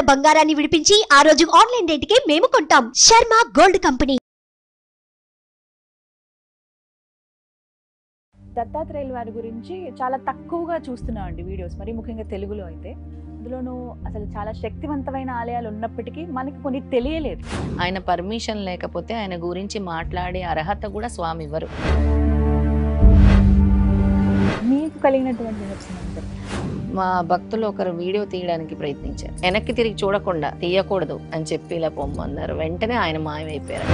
తాకట్టులో ఉన్న బంగారాన్ని విడిపించి ఆ రోజు ఆన్లైన్ రేటుకే మేము కొంటాం. Sharma gold company. దత్తాత్రేయుల వారి గురించి చాలా తక్కువగా చూస్తున్నామండి వీడియోస్, మరి ముఖ్యంగా తెలుగులో అయితే. అందులోనూ అసలు చాలా శక్తివంతమైన ఆలయాలు ఉన్నప్పటికీ మనకి కొన్ని తెలియలేదు. ఆయన పర్మిషన్ లేకపోతే ఆయన గురించి మాట్లాడే అర్హత కూడా స్వామి ఇవ్వరు. మీకు కలిగినటువంటి నిదర్శనం? మా భక్తులు ఒకరు వీడియో తీయడానికి ప్రయత్నించారు. వెనక్కి తిరిగి చూడకుండా తీయకూడదు అని చెప్పి ఇలా పొమ్మన్నారు. వెంటనే ఆయన మాయమైపోయారు.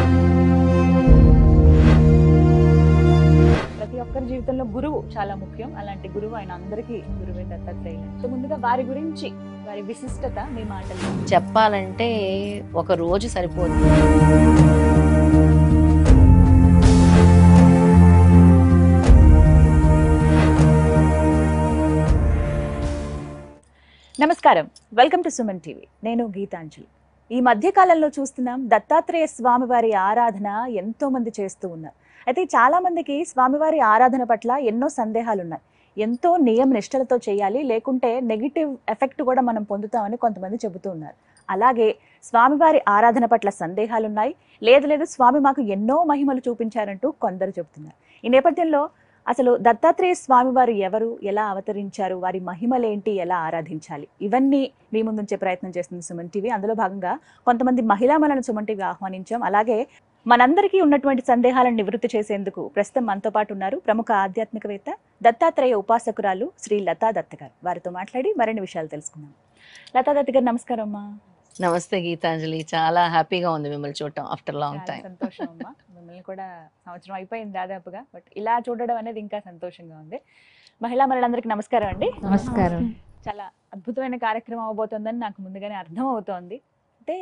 ప్రతి ఒక్కరి జీవితంలో గురువు చాలా ముఖ్యం. అలాంటి గురువు ఆయన అందరికీ గురువే దత్తాత్రేయులు. ముందుగా వారి గురించి, వారి విశిష్టత మీ మాటల్లో చెప్పాలంటే ఒక రోజు సరిపోదు. నమస్కారం, వెల్కమ్ టు సుమన్ టీవీ. నేను గీతాంజలి. ఈ మధ్య కాలంలో చూస్తున్నాం దత్తాత్రేయ స్వామివారి ఆరాధన ఎంతో మంది చేస్తూ ఉన్నారు. అయితే చాలా మందికి స్వామివారి ఆరాధన పట్ల ఎన్నో సందేహాలు ఉన్నాయి. ఎంతో నియమ నిష్టలతో చేయాలి, లేకుంటే నెగిటివ్ ఎఫెక్ట్ కూడా మనం పొందుతామని కొంతమంది చెబుతూ ఉన్నారు. అలాగే స్వామివారి ఆరాధన పట్ల సందేహాలున్నాయి. లేదు స్వామి మాకు ఎన్నో మహిమలు చూపించారంటూ కొందరు చెబుతున్నారు. ఈ నేపథ్యంలో అసలు దత్తాత్రేయ స్వామివారు ఎవరు, ఎలా అవతరించారు, వారి మహిమలేంటి, ఎలా ఆరాధించాలి, ఇవన్నీ మీ ముందుంచే ప్రయత్నం చేస్తుంది సుమన్ టీవీ. అందులో భాగంగా కొంతమంది మహిళామణులను సుమన్ టీవీ ఆహ్వానించాం. అలాగే మనందరికీ ఉన్నటువంటి సందేహాలను నివృత్తి చేసేందుకు ప్రస్తుతం మనతో పాటు ఉన్నారు ప్రముఖ ఆధ్యాత్మికవేత్త, దత్తాత్రేయ ఉపాసకురాలు శ్రీ లతా దత్త గారు. వారితో మాట్లాడి మరిన్ని విషయాలు తెలుసుకుందాం. లతా దత్త గారు నమస్కారం అమ్మా. నమస్తే గీతాంజలి, చాలా హ్యాపీగా ఉంది మిమ్మల్ని చూడటం ఆఫ్టర్ లాంగ్ టైం. సంతోషం అమ్మా, మిమ్మల్ని కూడా సంవత్సరం అయిపోయింది దాదాపుగా, బట్ ఇలా చూడడం అనేది ఇంకా సంతోషంగా ఉంది. మహిళా మనులందరికీ నమస్కారం అండి. నమస్కారం. చాలా అద్భుతమైన కార్యక్రమం అవబోతోందని నాకు ముందుగానే అర్థం అవుతోంది. అంటే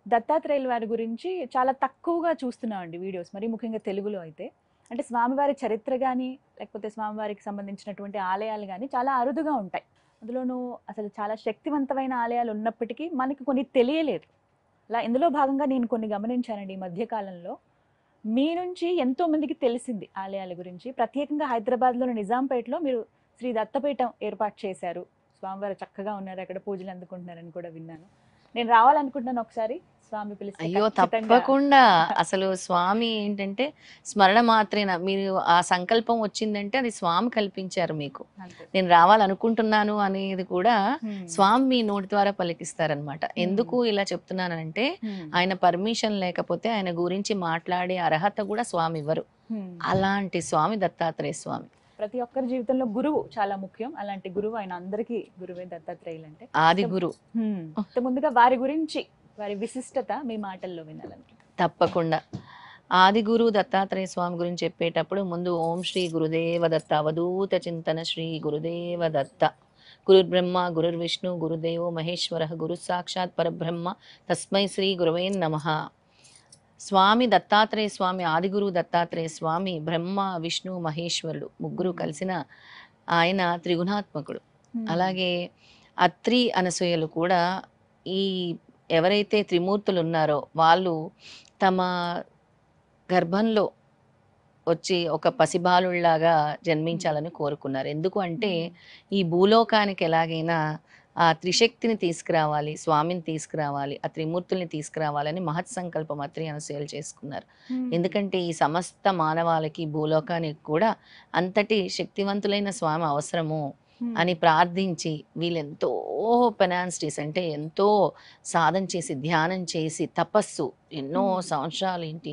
దత్తాత్రేయుల వారి గురించి చాలా తక్కువగా చూస్తున్నామండి వీడియోస్, మరి ముఖ్యంగా తెలుగులో అయితే. అంటే స్వామివారి చరిత్ర కానీ, లేకపోతే స్వామివారికి సంబంధించినటువంటి ఆలయాలు కానీ చాలా అరుదుగా ఉంటాయి. అందులోనూ అసలు చాలా శక్తివంతమైన ఆలయాలు ఉన్నప్పటికీ మనకి కొన్ని తెలియలేదు. అలా ఇందులో భాగంగా నేను కొన్ని గమనించానండి ఈ మధ్యకాలంలో. మీ నుంచి ఎంతో మందికి తెలిసింది ఆలయాల గురించి. ప్రత్యేకంగా హైదరాబాద్లోని నిజాంపేటలో మీరు శ్రీ దత్తపీఠం ఏర్పాటు చేశారు. స్వామివారు చక్కగా ఉన్నారు, అక్కడ పూజలు అందుకుంటున్నారని కూడా విన్నాను. నేను రావాలనుకుంటున్నాను, ఒకసారి స్వామి పిలిస్తే. అయ్యో తప్పకుండా. అసలు స్వామి ఏంటంటే స్మరణ మాత్రేనా, మీరు ఆ సంకల్పం వచ్చిందంటే అది స్వామి కల్పించారు మీకు. నేను రావాలనుకుంటున్నాను అనేది కూడా స్వామి మీ నోటి ద్వారా పలికిస్తారనమాట. ఎందుకు ఇలా చెప్తున్నానంటే ఆయన పర్మిషన్ లేకపోతే ఆయన గురించి మాట్లాడే అర్హత కూడా స్వామి ఇవ్వరు. అలాంటి స్వామి దత్తాత్రేయ స్వామి. ప్రతి ఒక్కరి జీవితంలో గురువు చాలా ముఖ్యం. అలాంటి గురువు ఆయన అందరికీ గురువే దత్తాత్రేయులు. అంటే ఆది గురు. ముందుగా వారి గురించి, వారి విశిష్టత మీ మాటల్లో వినాలనుకుంటున్నాను. తప్పకుండా. ఆది గురు దత్తాత్రేయ స్వామి గురించి చెప్పేటప్పుడు ముందు ఓం శ్రీ గురుదేవ దత్త అవధూత చింతన శ్రీ గురుదేవ దత్త. గురుర్బ్రహ్మ గురుర్విష్ణు గురుదేవో మహేశ్వర గురు సాక్షాత్ పరబ్రహ్మ తస్మై శ్రీ గురవే నమః. స్వామి దత్తాత్రేయ స్వామి, ఆదిగురు దత్తాత్రేయ స్వామి బ్రహ్మ విష్ణు మహేశ్వరుడు ముగ్గురు కలిసిన ఆయన త్రిగుణాత్మకుడు. అలాగే అత్రి అనసూయలు కూడా ఈ ఎవరైతే త్రిమూర్తులు ఉన్నారో వాళ్ళు తమ గర్భంలో వచ్చి ఒక పసిబాలుళ్లాగా జన్మించాలని కోరుకున్నారు. ఎందుకు అంటే ఈ భూలోకానికి ఎలాగైనా ఆ త్రిశక్తిని తీసుకురావాలి, స్వామిని తీసుకురావాలి, ఆ త్రిమూర్తుల్ని తీసుకురావాలని మహత్ సంకల్పం అత్రి అనసూయలు చేసుకున్నారు. ఎందుకంటే ఈ సమస్త మానవాళికి, భూలోకానికి కూడా అంతటి శక్తివంతులైన స్వామి అవసరము అని ప్రార్థించి వీళ్ళెంతో పెనాన్స్టీస్ అంటే ఎంతో సాధన చేసి, ధ్యానం చేసి, తపస్సు ఎన్నో సంవత్సరాలు ఏంటి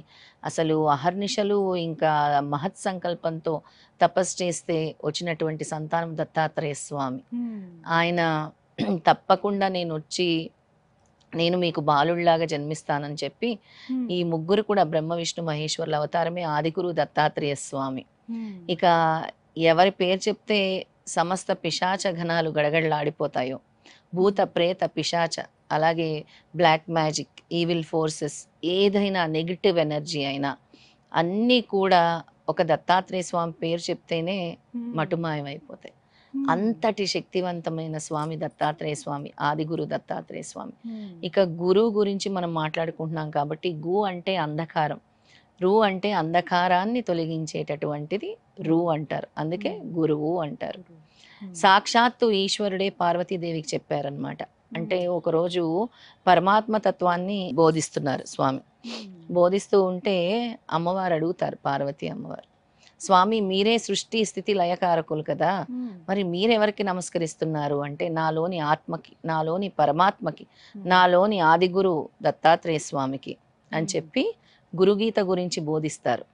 అసలు అహర్నిశలు ఇంకా మహత్ సంకల్పంతో తపస్సు చేస్తే వచ్చినటువంటి సంతానం దత్తాత్రేయ స్వామి. ఆయన తప్పకుండా నేను మీకు బాలుళ్లాగా జన్మిస్తానని చెప్పి ఈ ముగ్గురు కూడా బ్రహ్మ విష్ణు మహేశ్వరుల అవతారమే ఆదిగురు దత్తాత్రేయ స్వామి. ఇక ఎవరి పేరు చెప్తే సమస్త పిశాచ ఘనాలు గడగడలాడిపోతాయో, భూత ప్రేత పిశాచ, అలాగే బ్లాక్ మ్యాజిక్, ఈవిల్ ఫోర్సెస్, ఏదైనా నెగిటివ్ ఎనర్జీ అయినా అన్నీ కూడా ఒక దత్తాత్రేయ స్వామి పేరు చెప్తేనే మటుమాయమైపోతాయి. అంతటి శక్తివంతమైన స్వామి దత్తాత్రేయ స్వామి, ఆదిగురు దత్తాత్రేయ స్వామి. ఇక గురువు గురించి మనం మాట్లాడుకుంటున్నాం కాబట్టి, గు అంటే అంధకారం, రు అంటే అంధకారాన్ని తొలగించేటటువంటిది రు అంటారు, అందుకే గురువు అంటారు. సాక్షాత్తు ఈశ్వరుడే పార్వతీదేవికి చెప్పారనమాట, అంటే ఒకరోజు పరమాత్మ తత్వాన్ని బోధిస్తున్నారు స్వామి. బోధిస్తూ ఉంటే అమ్మవారు అడుగుతారు, పార్వతి అమ్మవారు, స్వామి మీరే సృష్టి స్థితి లయకారకులు కదా, మరి మీరెవరికి నమస్కరిస్తున్నారు అంటే నాలోని ఆత్మకి, నాలోని పరమాత్మకి, నాలోని ఆదిగురు దత్తాత్రేయ స్వామికి అని చెప్పి గురుగీత గురించి బోధిస్తారు.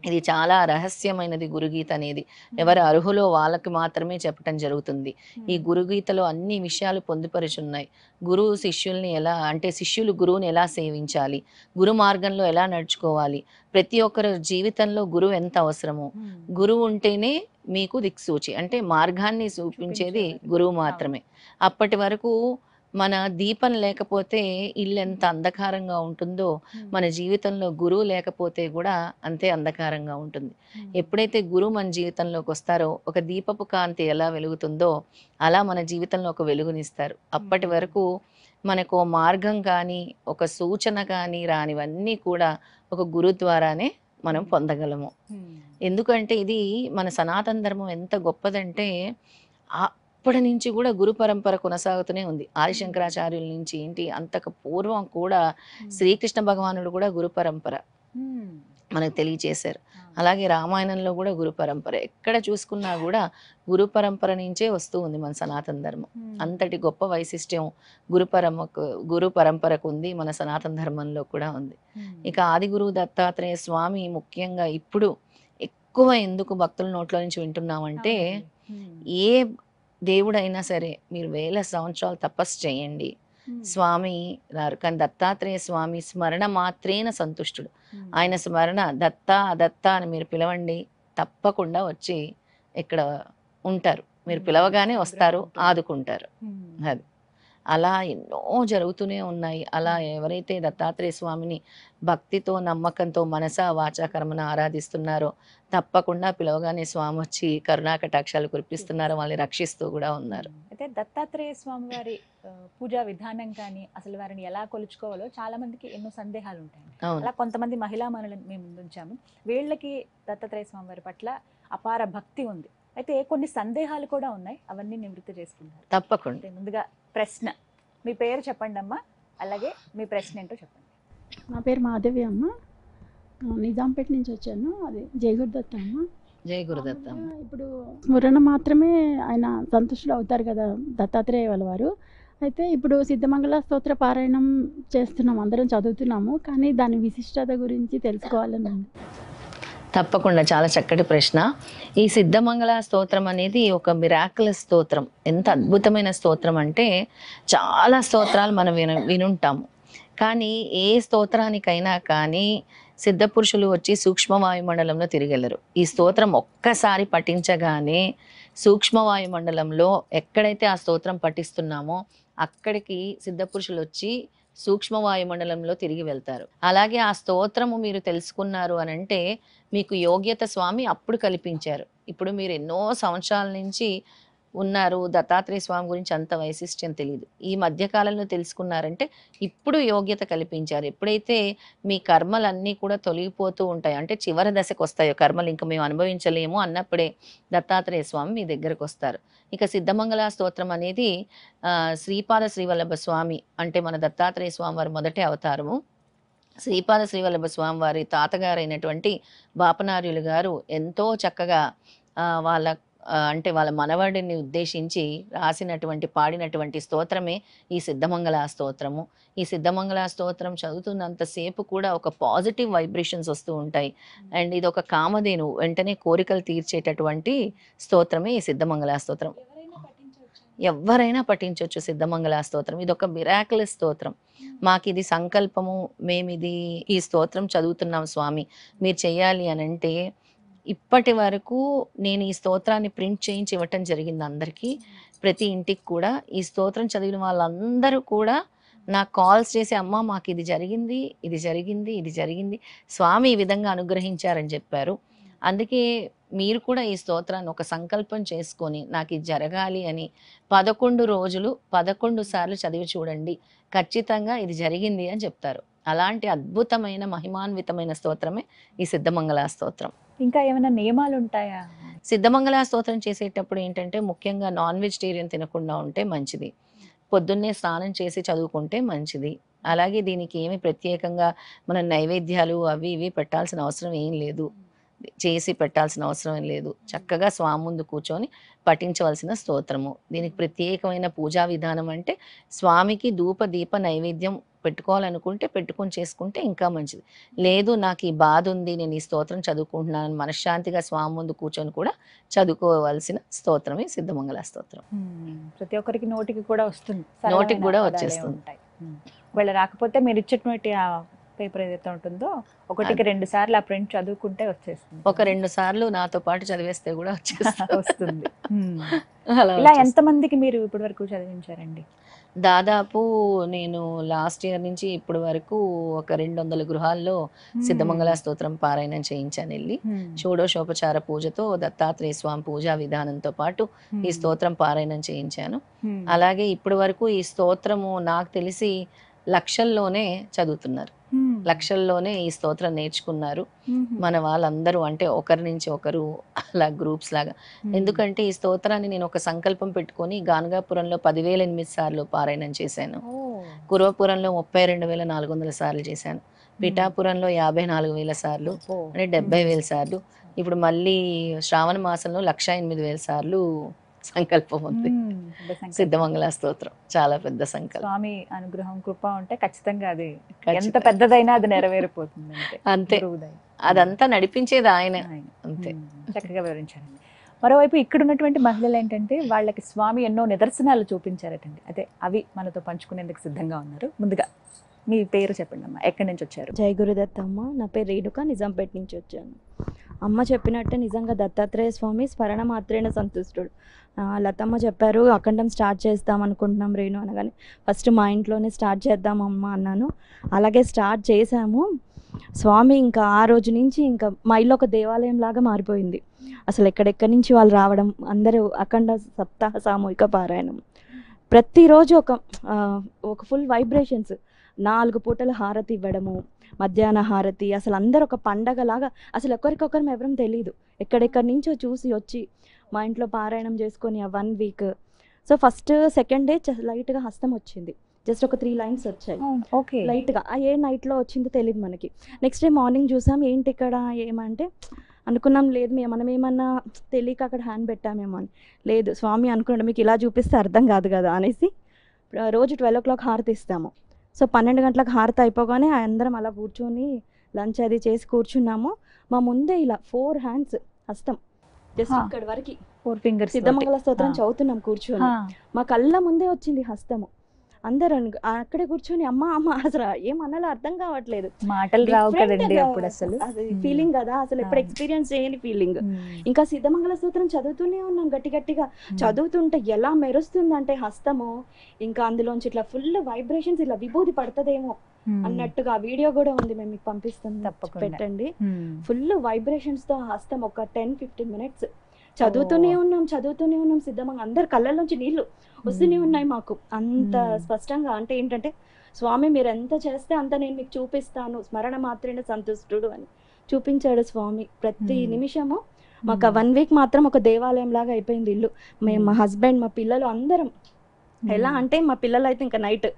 ఇది చాలా రహస్యమైనది గురుగీత అనేది. ఎవరు అర్హులో వాళ్ళకి మాత్రమే చెప్పటం జరుగుతుంది. ఈ గురుగీతలో అన్ని విషయాలు పొందుపరుచున్నాయి. గురువు శిష్యుల్ని ఎలా, అంటే శిష్యులు గురువుని ఎలా సేవించాలి, గురు మార్గంలో ఎలా నడుచుకోవాలి, ప్రతి ఒక్కరి జీవితంలో గురువు ఎంత అవసరమో, గురువు ఉంటేనే మీకు దిక్సూచి, అంటే మార్గాన్ని చూపించేది గురువు మాత్రమే. అప్పటి వరకు మన దీపం లేకపోతే ఇల్లు ఎంత అంధకారంగా ఉంటుందో, మన జీవితంలో గురువు లేకపోతే కూడా అంతే అంధకారంగా ఉంటుంది. ఎప్పుడైతే గురువు మన జీవితంలోకి వస్తారో, ఒక దీపపు కాంతి ఎలా వెలుగుతుందో అలా మన జీవితంలో ఒక వెలుగునిస్తారు. అప్పటి వరకు మనకు మార్గం కానీ ఒక సూచన కానీ రానివన్నీ కూడా ఒక గురు ద్వారానే మనం పొందగలము. ఎందుకంటే ఇది మన సనాతన ధర్మం ఎంత గొప్పదంటే అప్పటి నుంచి కూడా గురు పరంపర కొనసాగుతూనే ఉంది. ఆదిశంకరాచార్యుల నుంచి ఏంటి, అంతకు పూర్వం కూడా శ్రీకృష్ణ భగవానుడు కూడా గురు పరంపర మనకు తెలియచేశారు. అలాగే రామాయణంలో కూడా గురు పరంపర, ఎక్కడ చూసుకున్నా కూడా గురు పరంపర నుంచే వస్తూ ఉంది మన సనాతన ధర్మం. అంతటి గొప్ప వైశిష్ట్యం గురు పరంపరకు ఉంది, మన సనాతన ధర్మంలో కూడా ఉంది. ఇక ఆదిగురు దత్తాత్రేయ స్వామి ముఖ్యంగా ఇప్పుడు ఎక్కువ ఎందుకు భక్తుల నోట్ల నుంచి వింటున్నామంటే, ఏ దేవుడైనా సరే మీరు 1000 సంవత్సరాలు తపస్సు చేయండి, స్వామి రారు. కానీ దత్తాత్రేయ స్వామి స్మరణ మాత్రేన సంతుష్టుడు. ఆయన స్మరణ దత్త దత్త అని మీరు పిలవండి, తప్పకుండా వచ్చి ఇక్కడ ఉంటారు. మీరు పిలవగానే వస్తారు, ఆదుకుంటారు. అది అలా ఎన్నో జరుగుతూనే ఉన్నాయి. అలా ఎవరైతే దత్తాత్రేయ స్వామిని భక్తితో నమ్మకంతో మనసా వాచా కర్మన ఆరాధిస్తున్నారో తప్పకుండా పిలవగానే స్వామి వచ్చి కరుణాకటాక్షాలు కురిపిస్తున్నారు, వాళ్ళని రక్షిస్తూ కూడా ఉన్నారు. అయితే దత్తాత్రేయ స్వామి వారి పూజా విధానం కానీ అసలు వారిని ఎలా కొలుచుకోవాలో చాలా మందికి ఎన్నో సందేహాలు ఉంటాయి. అలా కొంతమంది మహిళా మనులను మేము ముందుంచాము. వీళ్ళకి దత్తాత్రేయ స్వామి వారి పట్ల అపార భక్తి ఉంది. అయితే కొన్ని సందేహాలు కూడా ఉన్నాయి, అవన్నీ నివృత్తి చేసుకుంటారు. తప్పకుండా. ముందుగా ప్రశ్న, మీ పేరు చెప్పండి అమ్మా, అలాగే మీ ప్రశ్న ఏంటో చెప్పండి. నా పేరు మాధవి అమ్మ, నిజాంపేట నుంచి వచ్చాను. అది జై గురుదత్త అమ్మ. జై గురుదత్త. ఇప్పుడు స్మరణ మాత్రమే ఆయన సంతుష్టులు అవుతారు కదా దత్తాత్రేయ వాళ్ళ వారు. అయితే ఇప్పుడు సిద్ధమంగళ స్తోత్ర పారాయణం చేస్తున్నాం, అందరం చదువుతున్నాము, కానీ దాని విశిష్టత గురించి తెలుసుకోవాలని. తప్పకుండా, చాలా చక్కటి ప్రశ్న. ఈ సిద్ధమంగళ స్తోత్రం అనేది ఒక మిరాకులస్ స్తోత్రం. ఎంత అద్భుతమైన స్తోత్రం అంటే, చాలా స్తోత్రాలు మనం వినుంటాము, కానీ ఏ స్తోత్రానికైనా కానీ సిద్ధపురుషులు వచ్చి సూక్ష్మవాయుమండలంలో తిరిగెళ్ళరు. ఈ స్తోత్రం ఒక్కసారి పఠించగానే సూక్ష్మవాయుమండలంలో ఎక్కడైతే ఆ స్తోత్రం పఠిస్తున్నామో అక్కడికి సిద్ధపురుషులు వచ్చి సూక్ష్మవాయుమండలంలో తిరిగి వెళ్తారు. అలాగే ఆ స్తోత్రము మీరు తెలుసుకున్నారు అని అంటే మీకు యోగ్యత స్వామి అప్పుడు కల్పించారు. ఇప్పుడు మీరు ఎన్నో సంవత్సరాల నుంచి ఉన్నారు, దత్తాత్రేయ స్వామి గురించి అంత వైశిష్ట్యం తెలియదు, ఈ మధ్యకాలంలో తెలుసుకున్నారంటే ఇప్పుడు యోగ్యత కల్పించారు. ఎప్పుడైతే మీ కర్మలన్నీ కూడా తొలగిపోతూ ఉంటాయి, అంటే చివరి దశకు వస్తాయో కర్మలు ఇంకా మేము అనుభవించలేము అన్నప్పుడే దత్తాత్రేయ స్వామి మీ దగ్గరకు వస్తారు. ఇక సిద్ధమంగళ స్తోత్రం అనేది శ్రీపాద శ్రీవల్లభ స్వామి, అంటే మన దత్తాత్రేయ స్వామి వారి మొదటి అవతారము. శ్రీపాద శ్రీవల్లభ స్వామి వారి తాతగారైనటువంటి బాపనార్యులు గారు ఎంతో చక్కగా వాళ్ళ మనవడిని ఉద్దేశించి రాసినటువంటి పాడినటువంటి స్తోత్రమే ఈ సిద్ధమంగళ స్తోత్రము. ఈ సిద్ధమంగళ స్తోత్రం చదువుతున్నంతసేపు కూడా ఒక పాజిటివ్ వైబ్రేషన్స్ వస్తూ ఉంటాయి. అండ్ ఇది ఒక కామధేను, వెంటనే కోరికలు తీర్చేటటువంటి స్తోత్రమే ఈ సిద్ధమంగళ స్తోత్రం. ఎవరైనా పఠించవచ్చు సిద్ధమంగళ స్తోత్రం. ఇది ఒక మిరాకులస్ స్తోత్రం. మాకు ఇది సంకల్పము, మేమిది ఈ స్తోత్రం చదువుతున్నాం స్వామి మీరు చెయ్యాలి అని అంటే, ఇప్పటి వరకు నేను ఈ స్తోత్రాన్ని ప్రింట్ చేయించి ఇవ్వటం జరిగింది అందరికీ. ప్రతి ఇంటికి కూడా ఈ స్తోత్రం చదివిన వాళ్ళందరూ కూడా నాకు కాల్స్ చేసి, అమ్మ మాకు ఇది జరిగింది, ఇది జరిగింది, ఇది జరిగింది, స్వామి ఈ విధంగా అనుగ్రహించారని చెప్పారు. అందుకే మీరు కూడా ఈ స్తోత్రాన్ని ఒక సంకల్పం చేసుకొని నాకు ఇది జరగాలి అని 11 రోజులు 11 సార్లు చదివి చూడండి, ఖచ్చితంగా ఇది జరిగింది అని చెప్తారు. అలాంటి అద్భుతమైన మహిమాన్వితమైన స్తోత్రమే ఈ సిద్ధమంగళ స్తోత్రం. ఇంకా ఏమైనా నియమాలు ఉంటాయా? సిద్ధమంగళ స్తోత్రం చేసేటప్పుడు ఏంటంటే ముఖ్యంగా నాన్ వెజిటేరియన్ తినకుండా ఉంటే మంచిది. పొద్దున్నే స్నానం చేసి చదువుకుంటే మంచిది. అలాగే దీనికి ఏమి ప్రత్యేకంగా మనం నైవేద్యాలు అవి ఇవి పెట్టాల్సిన అవసరం ఏం లేదు. చేసి పెట్టాల్సిన అవసరం ఏం లేదు. చక్కగా స్వామి ముందు కూర్చొని పఠించవలసిన స్తోత్రము. దీనికి ప్రత్యేకమైన పూజా విధానం అంటే స్వామికి ధూప దీప నైవేద్యం పెట్టుకోవాలనుకుంటే పెట్టుకొని చేసుకుంటే ఇంకా మంచిది. లేదు నాకు ఈ బాధ ఉంది, నేను ఈ స్తోత్రం చదువుకుంటున్నాను మనశ్శాంతిగా స్వామి ముందు కూర్చొని కూడా చదువుకోవాల్సిన స్తోత్రమే సిద్ధమంగళ స్తోత్రం. ప్రతి ఒక్కరికి నోటికి కూడా వస్తుంది, నోటికి కూడా సరళమైన పదాలే వచ్చేస్తుంది. ఉంటాయి. ఒకవేళ రాకపోతే మీరు ఇచ్చేటువంటి ఆ పేపర్ ఏదైతే ఉంటుందో ఒకటికి 2 సార్లు ఆ ప్రింట్ చదువుకుంటే వచ్చేస్తుంది. ఒక 2 సార్లు నాతో పాటు చదివేస్తే కూడా వస్తుంది. అలా ఇలా వచ్చేస్తుంది. ఎంతమందికి మీరు ఇప్పటి వరకు చదివించారండి? దాదాపు నేను లాస్ట్ ఇయర్ నుంచి ఇప్పటి వరకు ఒక 200 గృహాల్లో సిద్ధమంగళ స్తోత్రం పారాయణం చేయించాను వెళ్ళి. షోడశోపచార పూజతో దత్తాత్రేయ స్వామి పూజా విధానంతో పాటు ఈ స్తోత్రం పారాయణం చేయించాను. అలాగే ఇప్పటి వరకు ఈ స్తోత్రము నాకు తెలిసి లక్షల్లోనే చదువుతున్నారు, లక్షల్లోనే ఈ స్తోత్రం నేర్చుకున్నారు మన వాళ్ళందరూ. అంటే ఒకరి నుంచి ఒకరు అలా గ్రూప్స్ లాగా. ఎందుకంటే ఈ స్తోత్రాన్ని నేను ఒక సంకల్పం పెట్టుకొని గానగాపురంలో 10,008 సార్లు పారాయణం చేశాను. కురవపురంలో 32,400 సార్లు చేశాను. పిఠాపురంలో 54,000 సార్లు, అంటే 70,000 సార్లు. ఇప్పుడు మళ్ళీ శ్రావణ మాసంలో 108,000 సార్లు సంకల్పం ఉంది. సిద్ధమంగళ స్తోత్రం చాలా పెద్ద సంకల్పం. స్వామి అనుగ్రహం కృప ఉంటే ఖచ్చితంగా అది ఎంత పెద్దదైనా అది నెరవేరిపోతుంది. అంతే, అదంతా నడిపించేది ఆయన. అంతే. చక్కగా వివరించారండి. మరోవైపు ఇక్కడ ఉన్నటువంటి మహిళలు ఏంటంటే వాళ్ళకి స్వామి ఎన్నో నిదర్శనాలు చూపించారటండి. అదే అవి మనతో పంచుకునేందుకు సిద్ధంగా ఉన్నారు. ముందుగా మీ పేరు చెప్పండి అమ్మా, ఎక్కడి నుంచి వచ్చారు? జై గురుదత్తమ్మ. నా పేరు రేణుక, నిజాంపేట నుంచి వచ్చాను. అమ్మ చెప్పినట్టే నిజంగా దత్తాత్రేయ స్వామి స్మరణ మాత్రేణ సంతుష్టుడు. లతమ్మ చెప్పారు అఖండం స్టార్ట్ చేద్దాం అనుకుంటున్నాం రేణు అనగానే ఫస్ట్ మా ఇంట్లోనే స్టార్ట్ చేద్దాం అమ్మ అన్నాను. అలాగే స్టార్ట్ చేశాము. స్వామి ఇంకా ఆ రోజు నుంచి ఇంకా మా ఇల్లు ఒక దేవాలయం లాగా మారిపోయింది. అసలు ఎక్కడెక్కడి నుంచి వాళ్ళు రావడం, అందరూ అఖండ సప్తాహ సామూహిక పారాయణం ప్రతిరోజు ఒక ఫుల్ వైబ్రేషన్స్. 4 పూటల హారతి ఇవ్వడము, మధ్యాహ్న హారతి, అసలు అందరూ ఒక పండగలాగా. అసలు ఒకరికొకరు ఎవరం తెలియదు, ఎక్కడెక్కడి నుంచో చూసి వచ్చి మా ఇంట్లో పారాయణం చేసుకొని ఆ 1 week. So first second day లైట్గా హస్తం వచ్చింది, జస్ట్ ఒక 3 లైన్స్ వచ్చాయి లైట్గా. ఏ నైట్లో వచ్చిందో తెలియదు మనకి. నెక్స్ట్ డే మార్నింగ్ చూసాం ఏంటి ఇక్కడ ఏమంటే అనుకున్నాం, లేదు మనం ఏమన్నా తెలియక అక్కడ హ్యాండ్ పెట్టామేమో అని. లేదు స్వామి అనుకున్నాడు మీకు ఇలా చూపిస్తే అర్థం కాదు కదా అనేసి రోజు 12 o'clock హారతి ఇస్తాము. సో 12 గంటలకు హారతి అయిపోగానే అందరం అలా కూర్చొని లంచ్ అది చేసి కూర్చున్నాము. మా ముందే ఇలా 4 hands హస్తం, జస్ట్ ఇక్కడ వరకు 4 fingers సిద్ధమంగళ స్తోత్రం చదువుతున్నాం కూర్చొని. మా కళ్ళ ముందే వచ్చింది హస్తము. అందరూ అక్కడే కూర్చొని అమ్మ అమ్మ అసలు ఏమన్నాలో అర్థం కావట్లేదు, మాటలు రావు కదండి అప్పుడు. అసలు ఫీలింగ్ కదా, అసలు ఎప్పుడు ఎక్స్పీరియన్స్ చేయని ఫీలింగ్. ఇంకా సిద్ధమంగళ స్తోత్రం చదువుతూనే ఉన్నాం గట్టి గట్టిగా. చదువుతుంటే ఎలా మెరుస్తుందంటే హస్తము, ఇంకా అందులోంచి ఇట్లా ఫుల్ వైబ్రేషన్స్, ఇలా విభూది పడుతుందేమో అన్నట్టుగా. ఆ వీడియో కూడా ఉంది, మేము మీకు పంపిస్తాం, తప్పకుండా పెట్టండి. ఫుల్ వైబ్రేషన్స్ తో హస్తం ఒక 10-15 minutes చదువుతూనే ఉన్నాం సిద్ధమంగా. అందరు కళ్ళల్లోంచి నీళ్లు వస్తూనే ఉన్నాయి మాకు అంత స్పష్టంగా. అంటే ఏంటంటే స్వామి మీరు ఎంత చేస్తే అంత నేను మీకు చూపిస్తాను, స్మరణ మాత్రమే సంతుష్టుడు అని చూపించాడు స్వామి. ప్రతి నిమిషము మాకు ఆ 1 week మాత్రం ఒక దేవాలయం లాగా అయిపోయింది ఇల్లు. మేము, మా హస్బెండ్, మా పిల్లలు అందరం. ఎలా అంటే మా పిల్లలు అయితే ఇంకా నైట్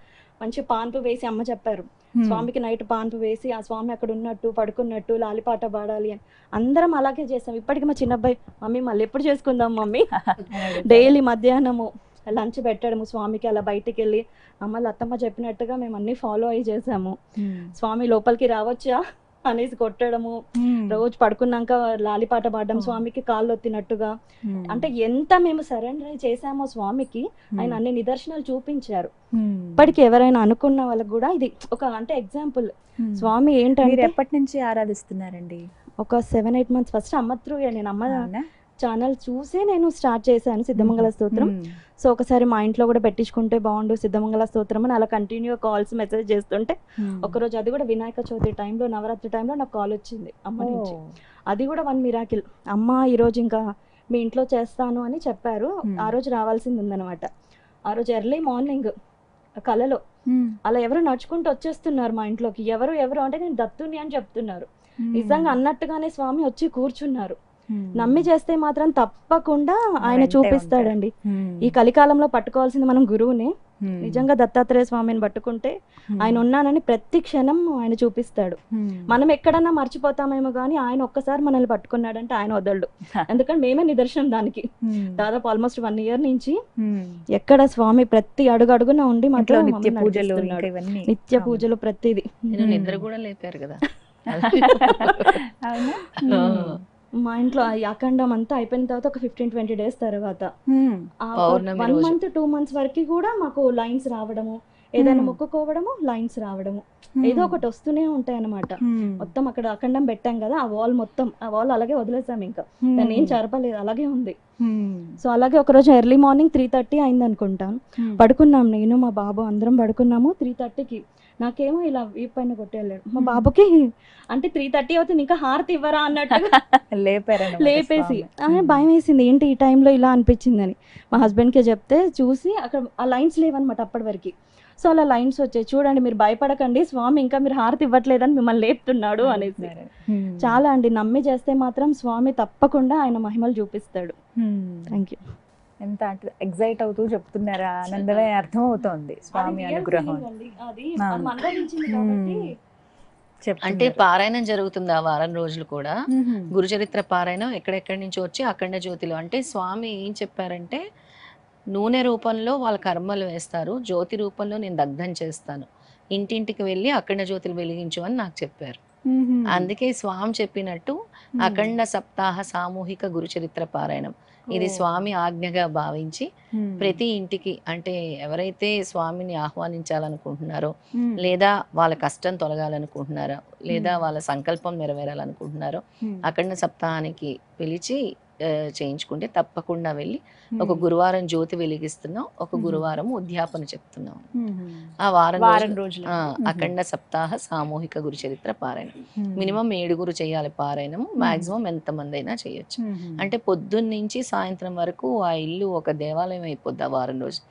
మంచి పాన్పు వేసి, అమ్మ చెప్పారు స్వామికి నైట్ పాన్పు వేసి ఆ స్వామి అక్కడ ఉన్నట్టు పడుకున్నట్టు లాలిపాట పాడాలి అని. అందరం అలాగే చేస్తాం. ఇప్పటికీ మా చిన్నబ్బాయి మమ్మీ మళ్ళీ ఎప్పుడు చేసుకుందాం మమ్మీ, డైలీ మధ్యాహ్నము లంచ్ పెట్టడము స్వామికి, అలా బయటికి వెళ్ళి అమ్మ లతమ్మ చెప్పినట్టుగా మేము అన్ని ఫాలో అయ్యి చేసాము. స్వామి లోపలికి రావచ్చా అనేసి కొట్టడము, రోజు పడుకున్నాక లాలిపాట పాడడం, స్వామికి కాళ్ళు ఒత్తినట్టుగా. అంటే ఎంత మేము సరెండర్ చేసామో స్వామికి ఆయన అన్ని నిదర్శనాలు చూపించారు. ఇప్పటికి ఎవరైనా అనుకున్న వాళ్ళకి కూడా ఇది ఒక అంటే ఎగ్జాంపుల్. స్వామి ఏంటంటే ఎప్పటి నుంచి ఆరాధిస్తున్నారండి? ఒక 7-8 months. ఫస్ట్ అమ్మ త్రూ, నేను అమ్మ ఛానల్ చూసే నేను స్టార్ట్ చేశాను సిద్ధమంగళ స్తోత్రం. సో ఒకసారి మా ఇంట్లో కూడా పెట్టించుకుంటే బాగుండు సిద్ధమంగళ స్తోత్రం అని అలా కంటిన్యూ కాల్స్ మెసేజ్ చేస్తుంటే ఒకరోజు అది కూడా వినాయక చవితి టైంలో, నవరాత్రి టైంలో నాకు కాల్ వచ్చింది అమ్మ నుంచి. అది కూడా 1 miracle. అమ్మ ఈరోజు ఇంకా మీ ఇంట్లో చేస్తాను అని చెప్పారు. ఆ రోజు రావాల్సింది ఉందన్నమాట. ఆ రోజు ఎర్లీ మార్నింగ్ కలలో అలా ఎవరు నడుచుకుంటూ వచ్చేస్తున్నారు మా ఇంట్లోకి. ఎవరు అంటే నేను దత్తుని అని చెప్తున్నారు. నిజంగా అన్నట్టుగానే స్వామి వచ్చి కూర్చున్నారు. నమ్మి చేస్తే మాత్రం తప్పకుండా ఆయన చూపిస్తాడండి. ఈ కలికాలంలో పట్టుకోవాల్సింది మనం గురువునే. నిజంగా దత్తాత్రేయ స్వామిని పట్టుకుంటే ఆయన ఉన్నానని ప్రతి క్షణం ఆయన చూపిస్తాడు. మనం ఎక్కడన్నా మర్చిపోతామేమో కానీ ఆయన ఒక్కసారి మనల్ని పట్టుకున్నాడంటే ఆయన వదలడు. ఎందుకంటే మేమే నిదర్శనం దానికి. దాదాపు ఆల్మోస్ట్ 1 year నుంచి ఎక్కడ స్వామి ప్రతి అడుగున ఉండి మాత్రం నిత్య పూజలు నిత్య పూజలు ప్రతిదీ. నిద్ర కూడా లేపారు కదా. మా ఇంట్లో ఈ అఖండం అంతా అయిపోయిన తర్వాత ఒక 15-20 days తర్వాత 1 month 2 months వరకు కూడా మాకు లైన్స్ రావడము, ఏదైనా మొక్కుకోవడము, లైన్స్ రావడము, ఏదో ఒకటి వస్తూనే ఉంటాయి అన్నమాట. మొత్తం అక్కడ అఖండం పెట్టాం కదా, ఆ వాల్ అలాగే వదిలేసాం, ఇంకా దాన్ని ఏం చెరపలేదు, అలాగే ఉంది. సో అలాగే ఒకరోజు ఎర్లీ మార్నింగ్ 3:30 అయింది అనుకుంటాను, పడుకున్నాం, నేను మా బాబు అందరం పడుకున్నాము. 3:30కి నాకేమో ఇలా వీపు పైన కొట్టేళ్ళాడు. మా బాబుకి అంటే 3:30 అవుతుంది, ఇంకా హారతి ఇవ్వరా అన్నట్టు లేపేసి భయం వేసింది, ఏంటి ఈ టైంలో ఇలా అనిపించిందని. మా హస్బెండ్కి చెప్తే చూసి అక్కడ ఆ లైన్స్ లేవన్నమాట అప్పటి వరకు. సో అలా లైన్స్ వచ్చాయి, చూడండి మీరు భయపడకండి, స్వామి ఇంకా మీరు హారతి ఇవ్వట్లేదని మిమ్మల్ని లేపుతున్నాడు అనేసి. చాలా అండి, నమ్మి చేస్తే మాత్రం స్వామి తప్పకుండా ఆయన మహిమలు చూపిస్తాడు. Thank you. ఎంత ఎగ్జైట్ అవుతూ చెప్తున్నారా, ఆనందమే అర్థం అవుతోంది స్వామి అనుగ్రహం. అంటే పారాయణం జరుగుతుంది ఆ వారం రోజులు కూడా. గురుచరిత్ర పారాయణం ఎక్కడెక్కడి నుంచి వచ్చి అఖండ జ్యోతిలో, అంటే స్వామి ఏం చెప్పారంటే నూనె రూపంలో వాళ్ళ కర్మలు వేస్తారు, జ్యోతి రూపంలో నేను దగ్ధం చేస్తాను, ఇంటింటికి వెళ్ళి అఖండ జ్యోతులు వెలిగించు అని నాకు చెప్పారు. అందుకే స్వామి చెప్పినట్టు అఖండ సప్తాహ సామూహిక గురుచరిత్ర పారాయణం ఇది స్వామి ఆజ్ఞగా భావించి ప్రతి ఇంటికి, అంటే ఎవరైతే స్వామిని ఆహ్వానించాలనుకుంటున్నారో, లేదా వాళ్ళ కష్టం తొలగాలనుకుంటున్నారో, లేదా వాళ్ళ సంకల్పం నెరవేరాలనుకుంటున్నారో అఖండ సప్తాహానికి పిలిచి చేయించుకుంటే తప్పకుండా వెళ్ళి ఒక గురువారం జ్యోతి వెలిగిస్తున్నాం, ఒక గురువారం ఉద్యాపన చెప్తున్నాం. ఆ వారం రోజులు అఖండ సప్తాహ సామూహిక గురుచరిత్ర పారాయణం. మినిమం 7 చేయాలి పారాయణం, మాక్సిమం ఎంతమంది అయినా చేయొచ్చు. అంటే పొద్దున్నుంచి సాయంత్రం వరకు ఆ ఇల్లు ఒక దేవాలయం అయిపోద్ది ఆ వారం రోజు.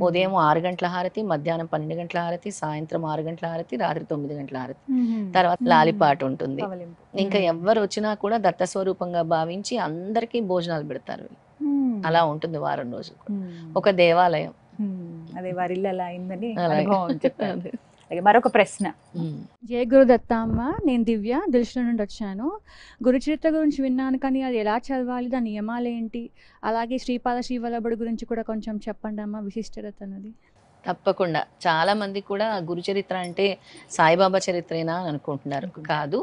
ఉదయం 6 గంటల హారతి, మధ్యాహ్నం 12 గంటల హారతి, సాయంత్రం 6 గంటల హారతి, రాత్రి 9 గంటల హారతి, తర్వాత లాలిపాట ఉంటుంది. ఇంకా ఎవరు వచ్చినా కూడా దత్త స్వరూపంగా భావించి అందరికీ భోజనాలు పెడతారు. అలా ఉంటుంది వారం రోజు, ఒక దేవాలయం. అదే వారి ఇల్లు అలా అయిందని చెప్పారు. మరొక ప్రశ్న. జయ గురుదత్త అమ్మ, నేను దివ్య దిల్షుల నుండి వచ్చాను. గురుచరిత్ర గురించి విన్నాను, కానీ అది ఎలా చదవాలి, దాని నియమాలు ఏంటి, అలాగే శ్రీపాద శ్రీవల్లభుడి గురించి కూడా కొంచెం చెప్పండి అమ్మ, విశిష్టత అన్నది. తప్పకుండా. చాలా మంది కూడా గురుచరిత్ర అంటే సాయిబాబా చరిత్రేనా అని అనుకుంటున్నారు. కాదు,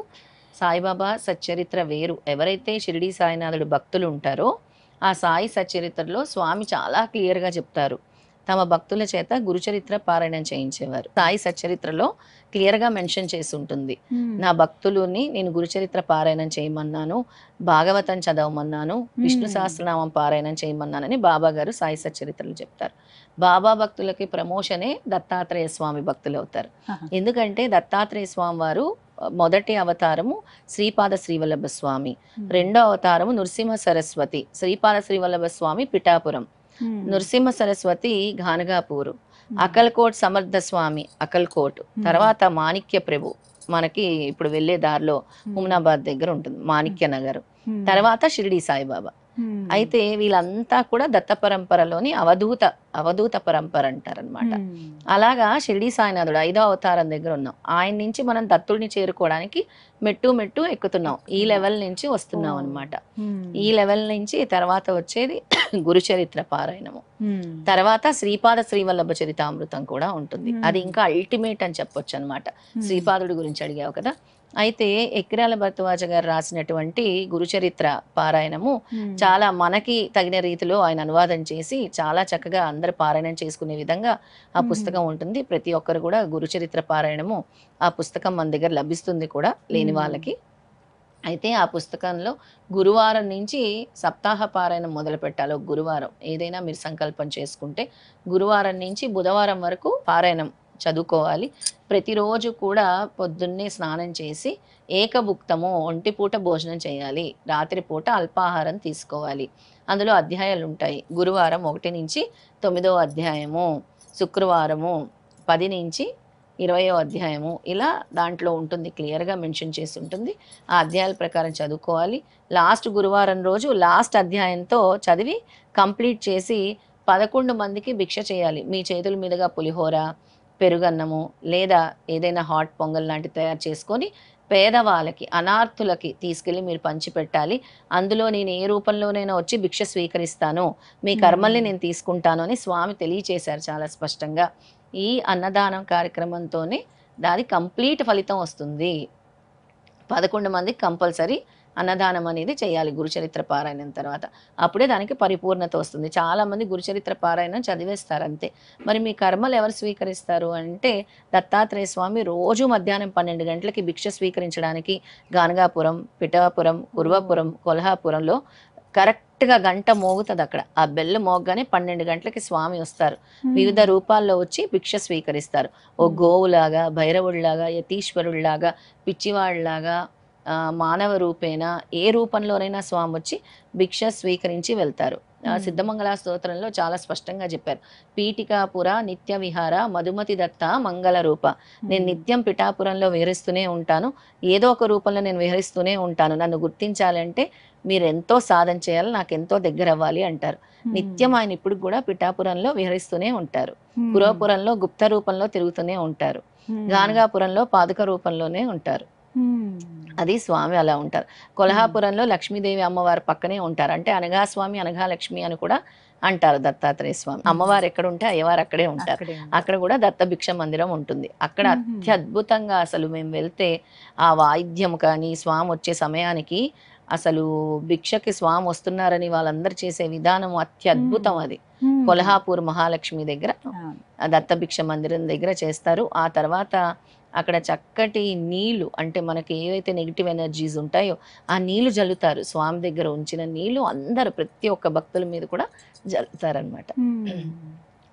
సాయిబాబా సచ్చరిత్ర వేరు. ఎవరైతే షిరిడి సాయినాథుడు భక్తులు ఉంటారో ఆ సాయి సచ్చరిత్రలో స్వామి చాలా క్లియర్గా చెప్తారు. తమ భక్తుల చేత గురుచరిత్ర పారాయణం చేయించేవారు. సాయి సచ్చరిత్రలో క్లియర్గా మెన్షన్ చేసి ఉంటుంది, నా భక్తులని నేను గురుచరిత్ర పారాయణం చేయమన్నాను, భాగవతం చదవమన్నాను, విష్ణు సహస్రనామం పారాయణం చేయమన్నానని బాబా గారు సాయి సచ్చరిత్రలు చెప్తారు. బాబా భక్తులకి ప్రమోషనే దత్తాత్రేయ స్వామి భక్తులు అవుతారు. ఎందుకంటే దత్తాత్రేయ స్వామి వారు మొదటి అవతారము శ్రీపాద శ్రీవల్లభ స్వామి, రెండో అవతారము నృసింహ సరస్వతి. శ్రీపాద శ్రీవల్లభ స్వామి పిఠాపురం, నృసింహ సరస్వతి ఘానగాపూరు, అకల్కోట్ సమర్థ స్వామి అకల్కోట్, తర్వాత మాణిక్య ప్రభు మనకి ఇప్పుడు వెళ్ళే దారిలో హుమ్నాబాద్ దగ్గర ఉంటుంది మాణిక్య నగర్, తర్వాత షిరిడి సాయిబాబా. అయితే వీళ్ళంతా కూడా దత్త పరంపరలోని అవధూత పరంపర అంటారనమాట. అలాగా షిరిడి సాయినాథుడు 5వ అవతారం దగ్గర ఉన్నాం. ఆయన నుంచి మనం దత్తుడిని చేరుకోవడానికి మెట్టు ఎక్కుతున్నాం. ఈ లెవెల్ నుంచి వస్తున్నాం అనమాట. ఈ లెవెల్ నుంచి తర్వాత వచ్చేది గురుచరిత్ర పారాయణము, తర్వాత శ్రీపాద శ్రీవల్లభ చరితామృతం కూడా ఉంటుంది. అది ఇంకా అల్టిమేట్ అని చెప్పొచ్చు అనమాట. శ్రీపాదుడి గురించి అడిగావు కదా. అయితే ఎక్కిరాల భరద్వాజ గారు రాసినటువంటి గురుచరిత్ర పారాయణము చాలా మనకి తగిన రీతిలో ఆయన అనువాదం చేసి చాలా చక్కగా అందరు పారాయణం చేసుకునే విధంగా ఆ పుస్తకం ఉంటుంది. ప్రతి ఒక్కరు కూడా గురుచరిత్ర పారాయణము ఆ పుస్తకం మన దగ్గర లభిస్తుంది కూడా లేని వాళ్ళకి. అయితే ఆ పుస్తకంలో గురువారం నుంచి సప్తాహ పారాయణం మొదలు పెట్టాలి. గురువారం ఏదైనా మీరు సంకల్పం చేసుకుంటే గురువారం నుంచి బుధవారం వరకు పారాయణం చదువుకోవాలి. ప్రతిరోజు కూడా పొద్దున్నే స్నానం చేసి ఏకభుక్తము, ఒంటిపూట భోజనం చేయాలి, రాత్రిపూట అల్పాహారం తీసుకోవాలి. అందులో అధ్యాయాలు ఉంటాయి. గురువారం 1 నుంచి 9వ అధ్యాయము, శుక్రవారము 10 నుంచి 20వ అధ్యాయము, ఇలా దాంట్లో ఉంటుంది, క్లియర్గా మెన్షన్ చేసి ఉంటుంది. ఆ అధ్యాయాల ప్రకారం చదువుకోవాలి. లాస్ట్ గురువారం రోజు లాస్ట్ అధ్యాయంతో చదివి కంప్లీట్ చేసి 11 మందికి భిక్ష చేయాలి. మీ చేతుల మీదుగా పులిహోర, పెరుగన్నము లేదా ఏదైనా హాట్ పొంగల్ లాంటివి తయారు చేసుకొని పేదవాళ్ళకి, అనార్థులకి తీసుకెళ్ళి మీరు పంచిపెట్టాలి. అందులో నేను ఏ రూపంలోనైనా వచ్చి భిక్ష స్వీకరిస్తాను, మీ కర్మల్ని నేను తీసుకుంటాను అని స్వామి తెలియచేశారు చాలా స్పష్టంగా. ఈ అన్నదానం కార్యక్రమంతోనే దాని కంప్లీట్ ఫలితం వస్తుంది. 11 మందికి కంపల్సరీ అన్నదానం అనేది చేయాలి గురుచరిత్ర పారాయణం తర్వాత. అప్పుడే దానికి పరిపూర్ణత వస్తుంది. చాలామంది గురుచరిత్ర పారాయణం చదివేస్తారు అంతే. మరి మీ కర్మలు ఎవరు స్వీకరిస్తారు అంటే దత్తాత్రేయ స్వామి రోజు మధ్యాహ్నం 12 గంటలకి భిక్ష స్వీకరించడానికి గానగాపురం, పిఠాపురం, కుర్వాపురం, కొల్హాపురంలో కరెక్ట్గా గంట మోగుతుంది అక్కడ. ఆ బెల్ మోగగానే 12 గంటలకి స్వామి వస్తారు. వివిధ రూపాల్లో వచ్చి భిక్ష స్వీకరిస్తారు. ఓ గోవులాగా, భైరవుడిలాగా, యతీశ్వరుడిలాగా, పిచ్చివాడిలాగా, మానవ రూపేణ ఏ రూపంలోనైనా స్వామి వచ్చి భిక్ష స్వీకరించి వెళ్తారు. సిద్ధమంగళ స్తోత్రంలో చాలా స్పష్టంగా చెప్పారు. పీఠికాపుర నిత్య విహార మధుమతి దత్త మంగళ రూప. నేను నిత్యం పిఠాపురంలో విహరిస్తూనే ఉంటాను, ఏదో ఒక రూపంలో నేను విహరిస్తూనే ఉంటాను. నన్ను గుర్తించాలంటే మీరు ఎంతో సాధన చేయాలి, నాకు ఎంతో దగ్గర అవ్వాలి అంటారు. నిత్యం ఆయన ఇప్పుడు కూడా పిఠాపురంలో విహరిస్తూనే ఉంటారు. పురాపురంలో గుప్త రూపంలో తిరుగుతూనే ఉంటారు. గానగాపురంలో పాదుక రూపంలోనే ఉంటారు. అది స్వామి అలా ఉంటారు. కొల్హాపురంలో లక్ష్మీదేవి అమ్మవారి పక్కనే ఉంటారు. అంటే అనగా స్వామి, అనగా లక్ష్మి అని కూడా అంటారు దత్తాత్రేయ స్వామి. అమ్మవారు ఎక్కడ ఉంటే అయ్యవారు అక్కడే ఉంటారు. అక్కడ కూడా దత్త భిక్ష మందిరం ఉంటుంది. అక్కడ అత్యద్భుతంగా అసలు మేము వెళ్తే ఆ వాయిద్యం కానీ స్వామి వచ్చే సమయానికి అసలు భిక్షకి స్వామి వస్తున్నారని వాళ్ళందరూ చేసే విధానం అత్యద్భుతం. అది కొల్హాపూర్ మహాలక్ష్మి దగ్గర దత్త భిక్ష మందిరం దగ్గర చేస్తారు. ఆ తర్వాత అక్కడ చక్కటి నీళ్లు, అంటే మనకి ఏవైతే నెగిటివ్ ఎనర్జీస్ ఉంటాయో ఆ నీళ్లు జల్లుతారు. స్వామి దగ్గర ఉంచిన నీళ్లు అందరూ ప్రతి ఒక్క భక్తుల మీద కూడా జల్లుతారనమాట.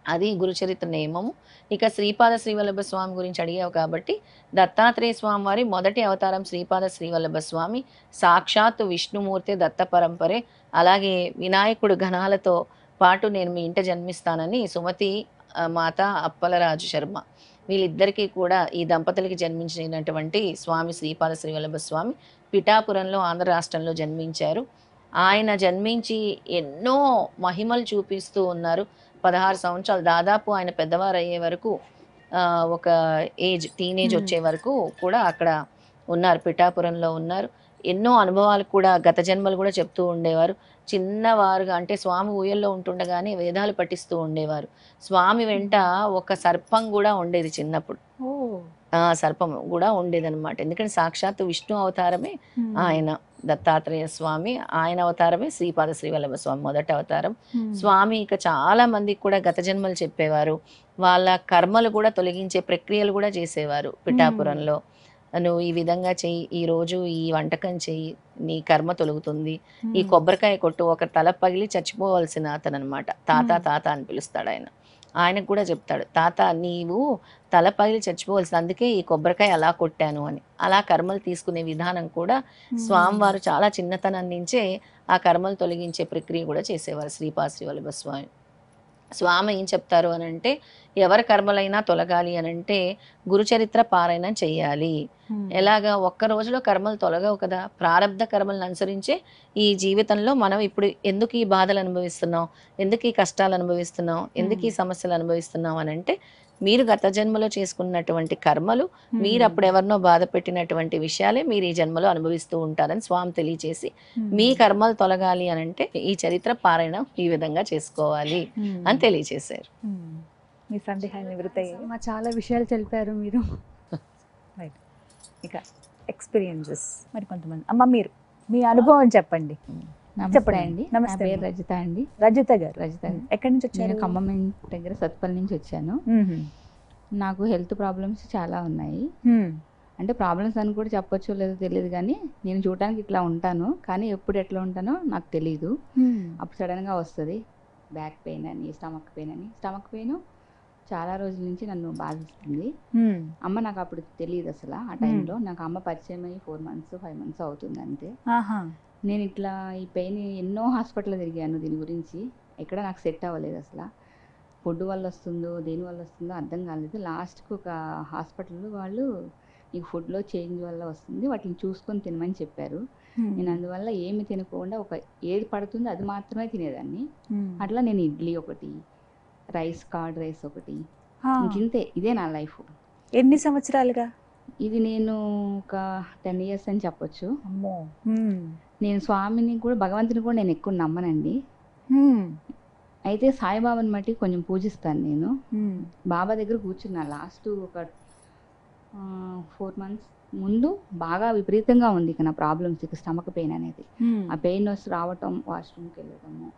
అది గురుచరిత్ర నియమము. ఇక శ్రీపాద శ్రీవల్లభ స్వామి గురించి అడిగావు కాబట్టి దత్తాత్రేయ స్వామి వారి మొదటి అవతారం శ్రీపాద శ్రీవల్లభ స్వామి. సాక్షాత్తు విష్ణుమూర్తి దత్త పరంపరే. అలాగే వినాయకుడు గణాలతో పాటు నేను మీ ఇంట జన్మిస్తానని సుమతి మాత అప్పలరాజు శర్మ వీళ్ళిద్దరికీ కూడా ఈ దంపతులకి జన్మించినటువంటి స్వామి శ్రీపాద శ్రీవల్లభ స్వామి పిఠాపురంలో ఆంధ్ర రాష్ట్రంలో జన్మించారు. ఆయన జన్మించి ఎన్నో మహిమలు చూపిస్తూ ఉన్నారు. 16 సంవత్సరాలు దాదాపు ఆయన పెద్దవారు అయ్యే వరకు, ఒక టీనేజ్ వచ్చే వరకు కూడా అక్కడ ఉన్నారు, పిఠాపురంలో ఉన్నారు. ఎన్నో అనుభవాలు కూడా, గత జన్మలు కూడా చెప్తూ ఉండేవారు. చిన్నవారుగా అంటే స్వామి ఊయల్లో ఉంటుండగానే వేదాలు పఠిస్తూ ఉండేవారు. స్వామి వెంట ఒక సర్పం కూడా ఉండేది చిన్నప్పుడు. సర్పం కూడా ఉండేదన్నమాట. ఎందుకంటే సాక్షాత్తు విష్ణు అవతారమే ఆయన దత్తాత్రేయ స్వామి. ఆయన అవతారమే శ్రీపాద శ్రీవల్లభ స్వామి మొదటి అవతారం. స్వామి ఇక చాలా మందికి కూడా గత జన్మలు చెప్పేవారు. వాళ్ళ కర్మలు కూడా తొలగించే ప్రక్రియలు కూడా చేసేవారు పిఠాపురంలో. నువ్వు ఈ విధంగా చెయ్యి, ఈ రోజు ఈ వంటకం చెయ్యి, నీ కర్మ తొలుగుతుంది. ఈ కొబ్బరికాయ కొట్టు. ఒక తల పగిలి చచ్చిపోవాల్సిన అతను అనమాట. తాత తాత అని పిలుస్తాడు ఆయన. ఆయనకు కూడా చెప్తాడు, తాత నీవు తల పగిలి చచ్చిపోవాల్సింది, అందుకే ఈ కొబ్బరికాయ అలా కొట్టాను అని. అలా కర్మలు తీసుకునే విధానం కూడా స్వామివారు చాలా చిన్నతనం నుంచే ఆ కర్మలు తొలగించే ప్రక్రియ కూడా చేసేవారు శ్రీపాద శ్రీవల్లభ స్వామి. స్వామి ఏం చెప్తారు అని అంటే, ఎవరి కర్మలైనా తొలగాలి అని అంటే గురుచరిత్ర పారాయణం చెయ్యాలి. ఎలాగా? ఒక్క రోజులో కర్మలు తొలగవు కదా. ప్రారబ్ధ కర్మలను అనుసరించే ఈ జీవితంలో మనం ఇప్పుడు ఎందుకు ఈ బాధలు అనుభవిస్తున్నాం, ఎందుకు ఈ కష్టాలు అనుభవిస్తున్నాం, ఎందుకు ఈ సమస్యలు అనుభవిస్తున్నాం అని అంటే మీరు గత జన్మలో చేసుకున్నటువంటి కర్మలు, మీరు అప్పుడు ఎవరినో బాధ పెట్టినటువంటి విషయాలే మీరు ఈ జన్మలో అనుభవిస్తూ ఉంటారని స్వామి తెలియచేసి, మీ కర్మలు తొలగాలి అని అంటే ఈ చరిత్ర పారాయణం ఈ విధంగా చేసుకోవాలి అని తెలియచేశారు. మీ సందేహాలు నివృత్తి అయ్యాయి. మా చాలా విషయాలు తెలిపారు మీరు. రైట్. ఇక ఎక్స్పీరియన్సెస్ మరి కొంతమంది. అమ్మ మీరు మీ అనుభవం చెప్పండి. నమస్తే అండి. నమస్తే. నా పేరు రజిత అండి. రజిత గారు. రజిత అండి. ఎక్కడి నుంచి వచ్చారు? నేను ఖమ్మం దగ్గర సత్పల్లి నుంచి వచ్చాను. నాకు హెల్త్ ప్రాబ్లమ్స్ చాలా ఉన్నాయి. అంటే ప్రాబ్లమ్స్ అని కూడా చెప్పొచ్చు లేదో తెలియదు, కానీ నేను చూడడానికి ఇట్లా ఉంటాను, కానీ ఎప్పుడు ఎట్లా ఉంటానో నాకు తెలియదు. అప్పుడు సడన్గా వస్తుంది బ్యాక్ పెయిన్ అని, స్టమక్ పెయిన్ అని. స్టమక్ పెయిన్ చాలా రోజుల నుంచి నన్ను బాధిస్తుంది. అమ్మ నాకు అప్పుడు తెలియదు అసలు. ఆ టైంలో నాకు అమ్మ పరిచయం అయ్యి 4 months 5 months అవుతుంది అంతే. నేను ఇట్లా ఈ పెయిన్ ఎన్నో హాస్పిటల్ తిరిగాను దీని గురించి, ఎక్కడ నాకు సెట్ అవ్వలేదు అసలు. ఫుడ్ వల్ల వస్తుందో దేని వల్ల వస్తుందో అర్థం కాలేదు. లాస్ట్కి ఒక హాస్పిటల్లో వాళ్ళు నీకు ఫుడ్లో చేంజ్ వల్ల వస్తుంది, వాటిని చూసుకొని తినమని చెప్పారు. నేను అందువల్ల ఏమి తినకుండా ఏది పడుతుందో అది మాత్రమే తినేదాన్ని. అట్లా నేను ఇడ్లీ ఒకటి, కర్డ్ రైస్ ఒకటి, ఇంతే. ఇదే నా లైఫ్. ఎన్ని సంవత్సరాలుగా? ఇది నేను ఒక 10 years అని చెప్పొచ్చు. అమ్మో. నేను స్వామిని కూడా, భగవంతుని కూడా నేను ఎక్కువ నమ్మనండి. అయితే సాయిబాబాని మట్టి కొంచెం పూజిస్తాను నేను. బాబా దగ్గర కూర్చున్నా లాస్ట్ ఒక 4 months ముందు. బాగా విపరీతంగా ఉంది ఇక నా ప్రాబ్లమ్స్, ఇక స్టమక్ పెయిన్ అనేది. ఆ పెయిన్ రావటం, వాష్రూమ్కి వెళ్ళటము,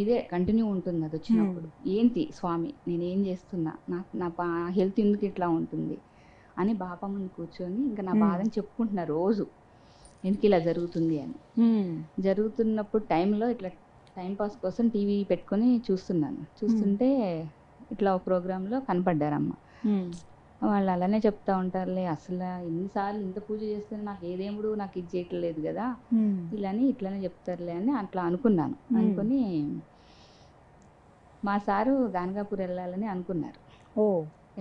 ఇదే కంటిన్యూ ఉంటుంది. అది వచ్చినప్పుడు ఏంటి స్వామి నేనేం చేస్తున్నా, నా హెల్త్ ఎందుకు ఇట్లా ఉంటుంది అని బాబా ముందు కూర్చొని ఇంకా నా బాధని చెప్పుకుంటున్నా రోజు, ఎందుకు ఇలా జరుగుతుంది అని. జరుగుతున్నప్పుడు టైంలో ఇట్లా టైంపాస్ కోసం టీవీ పెట్టుకొని చూస్తుంటే ఇట్లా ఒక ప్రోగ్రాంలో కనపడ్డారమ్మ. వాళ్ళు అలానే చెప్తా ఉంటారులే, అసలు ఎన్నిసార్లు ఇంత పూజ చేస్తున్నా నాకు ఏ దేవుడు నాకు ఇది చేయట్లేదు కదా, ఇట్లానే చెప్తారులే అని అట్లా అనుకున్నాను. అనుకుని మా సారు గానగాపూర్ వెళ్ళాలని అనుకున్నారు.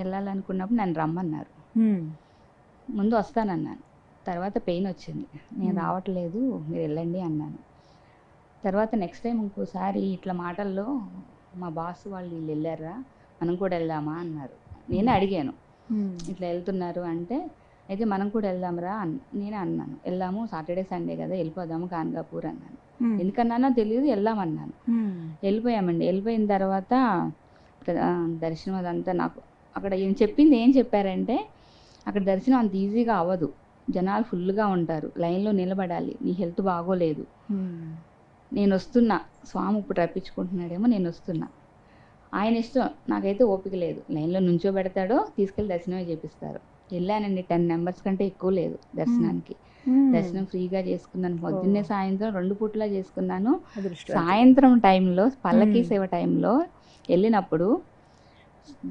వెళ్ళాలనుకున్నప్పుడు నన్ను రమ్మన్నారు. ముందు వస్తానన్నాను. తర్వాత పెయిన్ వచ్చింది, నేను రావట్లేదు మీరు వెళ్ళండి అన్నాను. తర్వాత నెక్స్ట్ టైం ఇంకోసారి ఇట్లా మాటల్లో మా బాస్ వాళ్ళు వీళ్ళు వెళ్ళారా, మనం కూడా వెళ్దామా అన్నారు. నేనే అడిగాను, ఇట్లా వెళ్తున్నారు అంటే, అయితే మనం కూడా వెళ్దాంరా నేనే అన్నాను. వెళ్దాము, సాటర్డే సండే కదా, వెళ్ళిపోదాము గానగాపూర్ అన్నాను. ఎందుకన్నానో తెలియదు, వెళ్దామన్నాను. వెళ్ళిపోయామండి. వెళ్ళిపోయిన తర్వాత దర్శనం అదంతా నాకు అక్కడ చెప్పింది ఏం చెప్పారంటే, అక్కడ దర్శనం అంత ఈజీగా అవ్వదు, జనాలు ఫుల్గా ఉంటారు, లైన్లో నిలబడాలి, నీ హెల్త్ బాగోలేదు, నేను వస్తున్నా, స్వామి ఇప్పుడు రప్పించుకుంటున్నాడేమో, నేను వస్తున్నా, ఆయన ఇష్టం, నాకైతే ఓపిక లేదు, లైన్లో నుంచో పెడతాడో తీసుకెళ్ళి దర్శనమే చేపిస్తారు. వెళ్ళానండి, 10 members కంటే ఎక్కువ లేదు దర్శనానికి. దర్శనం ఫ్రీగా చేసుకున్నాను. పొద్దున్నే సాయంత్రం 2 పూట్లా చేసుకున్నాను. సాయంత్రం టైంలో పల్లకీ సేవ టైంలో వెళ్ళినప్పుడు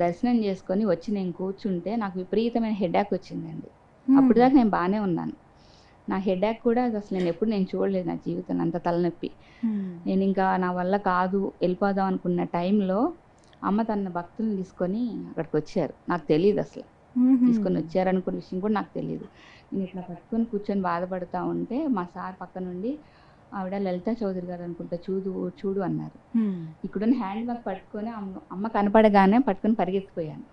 దర్శనం చేసుకొని వచ్చి నేను కూర్చుంటే నాకు విపరీతమైన హెడేక్ వచ్చిందండి. అప్పుడు దాకా నేను బాగానే ఉన్నాను. నా హెడేక్ కూడా అసలు నేను చూడలేదు నా జీవితంలో, అంత తలనొప్పి. నేను ఇంకా నా వల్ల కాదు వెళ్ళిపోదాం అనుకున్న టైంలో అమ్మ తన భక్తులను తీసుకొని అక్కడికి వచ్చారు. నాకు తెలియదు అసలు తీసుకొని వచ్చారనుకున్న విషయం కూడా నాకు తెలియదు. నేను ఇట్లా పట్టుకొని కూర్చొని బాధపడుతూ ఉంటే మా సార్ పక్క నుండి, ఆవిడ లలితా చౌదరి గారు అనుకుంటా, చూడు అన్నారు. ఇక్కడున్న హ్యాండ్ బ్యాగ్ పట్టుకొని అమ్మ కనపడగానే పట్టుకొని పరిగెత్తిపోయాను.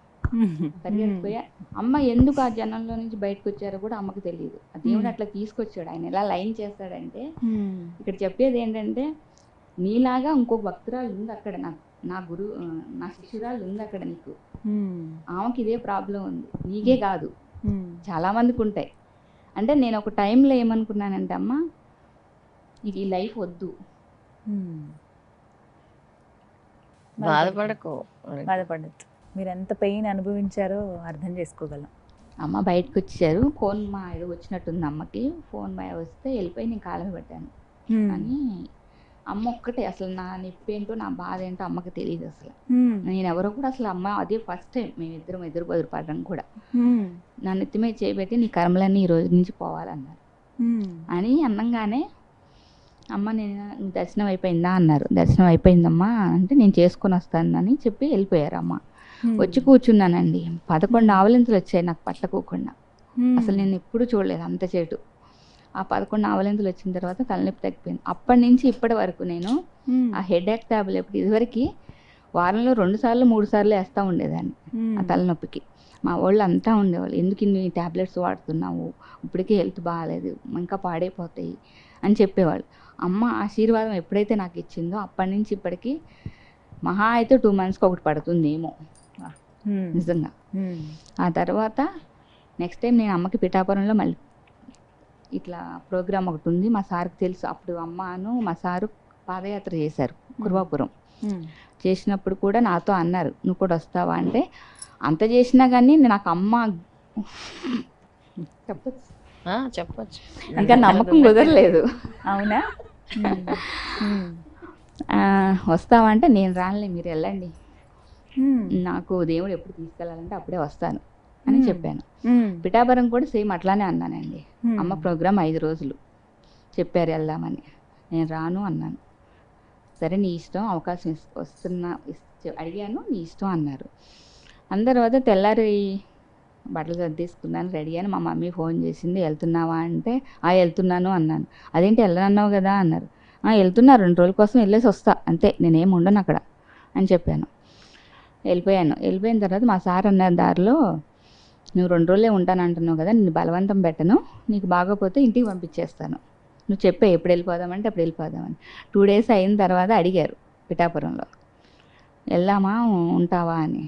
అమ్మ ఎందుకు ఆ జనంలో నుంచి బయటకు వచ్చారో కూడా అమ్మకు తెలియదు. ఆ దేవుడు అట్లా తీసుకొచ్చాడు. ఆయన ఎలా లైన్ చేస్తాడంటే, ఇక్కడ చెప్పేది ఏంటంటే, నీలాగా ఇంకొక భక్తురాలు ఉంది అక్కడ, నా శిష్యురాలు ఉంది అక్కడ, నీకు ఆమెకి ఇదే ప్రాబ్లం ఉంది, నీకే కాదు చాలా మందికి ఉంటాయి. అంటే నేను ఒక టైంలో ఏమనుకున్నానంటే, అమ్మ నీకు ఈ లైఫ్ వద్దు, బాధపడద్దు, మీరు ఎంత పెయిన్ అనుభవించారో అర్థం చేసుకోగలం. అమ్మ బయటకు వచ్చారు. ఫోన్ మా ఏదో వచ్చినట్టుంది అమ్మకి. ఫోన్ మా వస్తే వెళ్ళిపోయి నేను కాలం పెట్టాను. అని అమ్మ ఒక్కటే, అసలు నా నొప్పి ఏంటో నా బాధ ఏంటో అమ్మకి తెలియదు అసలు. నేను ఎవరో కూడా అసలు, అమ్మ అదే ఫస్ట్ టైం మేమిద్దరం ఎదురుపడడం కూడా. నా నెత్తి మీద చేయబెట్టి నీ కర్మలన్నీ ఈ రోజు నుంచి పోవాలన్నారు. అని అన్నంగానే అమ్మ నేను దర్శనం అయిపోయిందా అన్నారు. దర్శనం అయిపోయిందమ్మా అంటే నేను చేసుకొని వస్తానని చెప్పి వెళ్ళిపోయారు అమ్మ. వచ్చి కూర్చున్నానండి. 11 ఆవలింతలు వచ్చాయి నాకు పట్టకోకుండా. అసలు నేను ఎప్పుడు చూడలేదు అంత చేటు. ఆ 11 ఆవలింతలు వచ్చిన తర్వాత తలనొప్పి తగ్గిపోయింది. అప్పటి నుంచి ఇప్పటి వరకు నేను ఆ హెడేక్ టాబ్లెట్ ఇదివరకు వారంలో 2 సార్లు 3 సార్లు వేస్తూ ఉండేదాన్ని ఆ తలనొప్పికి. మా వాళ్ళు అంతా ఉండేవాళ్ళు, ఎందుకు ఇన్ని ట్యాబ్లెట్స్ వాడుతున్నావు, ఇప్పటికే హెల్త్ బాగాలేదు, ఇంకా పాడైపోతాయి అని చెప్పేవాళ్ళు. అమ్మ ఆశీర్వాదం ఎప్పుడైతే నాకు ఇచ్చిందో అప్పటి నుంచి ఇప్పటికి మహా అయితే 2 monthsకి ఒకటి పడుతుంది ఏమో నిజంగా. ఆ తర్వాత నెక్స్ట్ టైం నేను అమ్మకి పిఠాపురంలో మళ్ళీ ఇట్లా ప్రోగ్రామ్ ఒకటి ఉంది, మా సార్కి తెలుసు. అప్పుడు అమ్మను మా సారు పాదయాత్ర చేశారు కుర్వాపురం. చేసినప్పుడు కూడా నాతో అన్నారు, నువ్వు కూడా వస్తావా అంటే, అంత చేసినా కానీ నాకు అమ్మ చెప్పచ్చు ఇంకా నమ్మకం కుదరలేదు. అవునా? వస్తావా అంటే, నేను రానులే మీరు వెళ్ళండి, నాకు దేవుడు ఎప్పుడు తీసుకెళ్ళాలంటే అప్పుడే వస్తాను అని చెప్పాను. పిఠాపురం కూడా సేమ్ అట్లానే అన్నానండి. అమ్మ ప్రోగ్రామ్ 5 రోజులు చెప్పారు వెళ్దామని, నేను రాను అన్నాను. సరే నీ ఇష్టం, అవకాశం అడిగాను, నీ ఇష్టం అన్నారు. అందరి తర్వాత తెల్లారి బట్టలు సర్దేసుకున్నాను, రెడీ అని మా మమ్మీ ఫోన్ చేసింది. వెళ్తున్నావా అంటే వెళ్తున్నాను అన్నాను. అదేంటి వెళ్ళనన్నావు కదా అన్నారు. వెళ్తున్నా 2 రోజుల కోసం వెళ్ళేసి వస్తా అంతే, నేనేం ఉండను అక్కడ అని చెప్పాను. వెళ్ళిపోయిన తర్వాత మా సార్ అన్నారు దారిలో, నువ్వు 2 రోజులే ఉంటాను అంటున్నావు కదా, నిన్ను బలవంతం పెట్టను, నీకు బాగోపోతే ఇంటికి పంపించేస్తాను, నువ్వు చెప్పే ఎప్పుడు వెళ్ళిపోదామంటే అప్పుడు వెళ్ళిపోదామని. 2 డేస్ అయిన తర్వాత అడిగారు పిఠాపురంలో, వెళ్దామా ఉంటావా అని.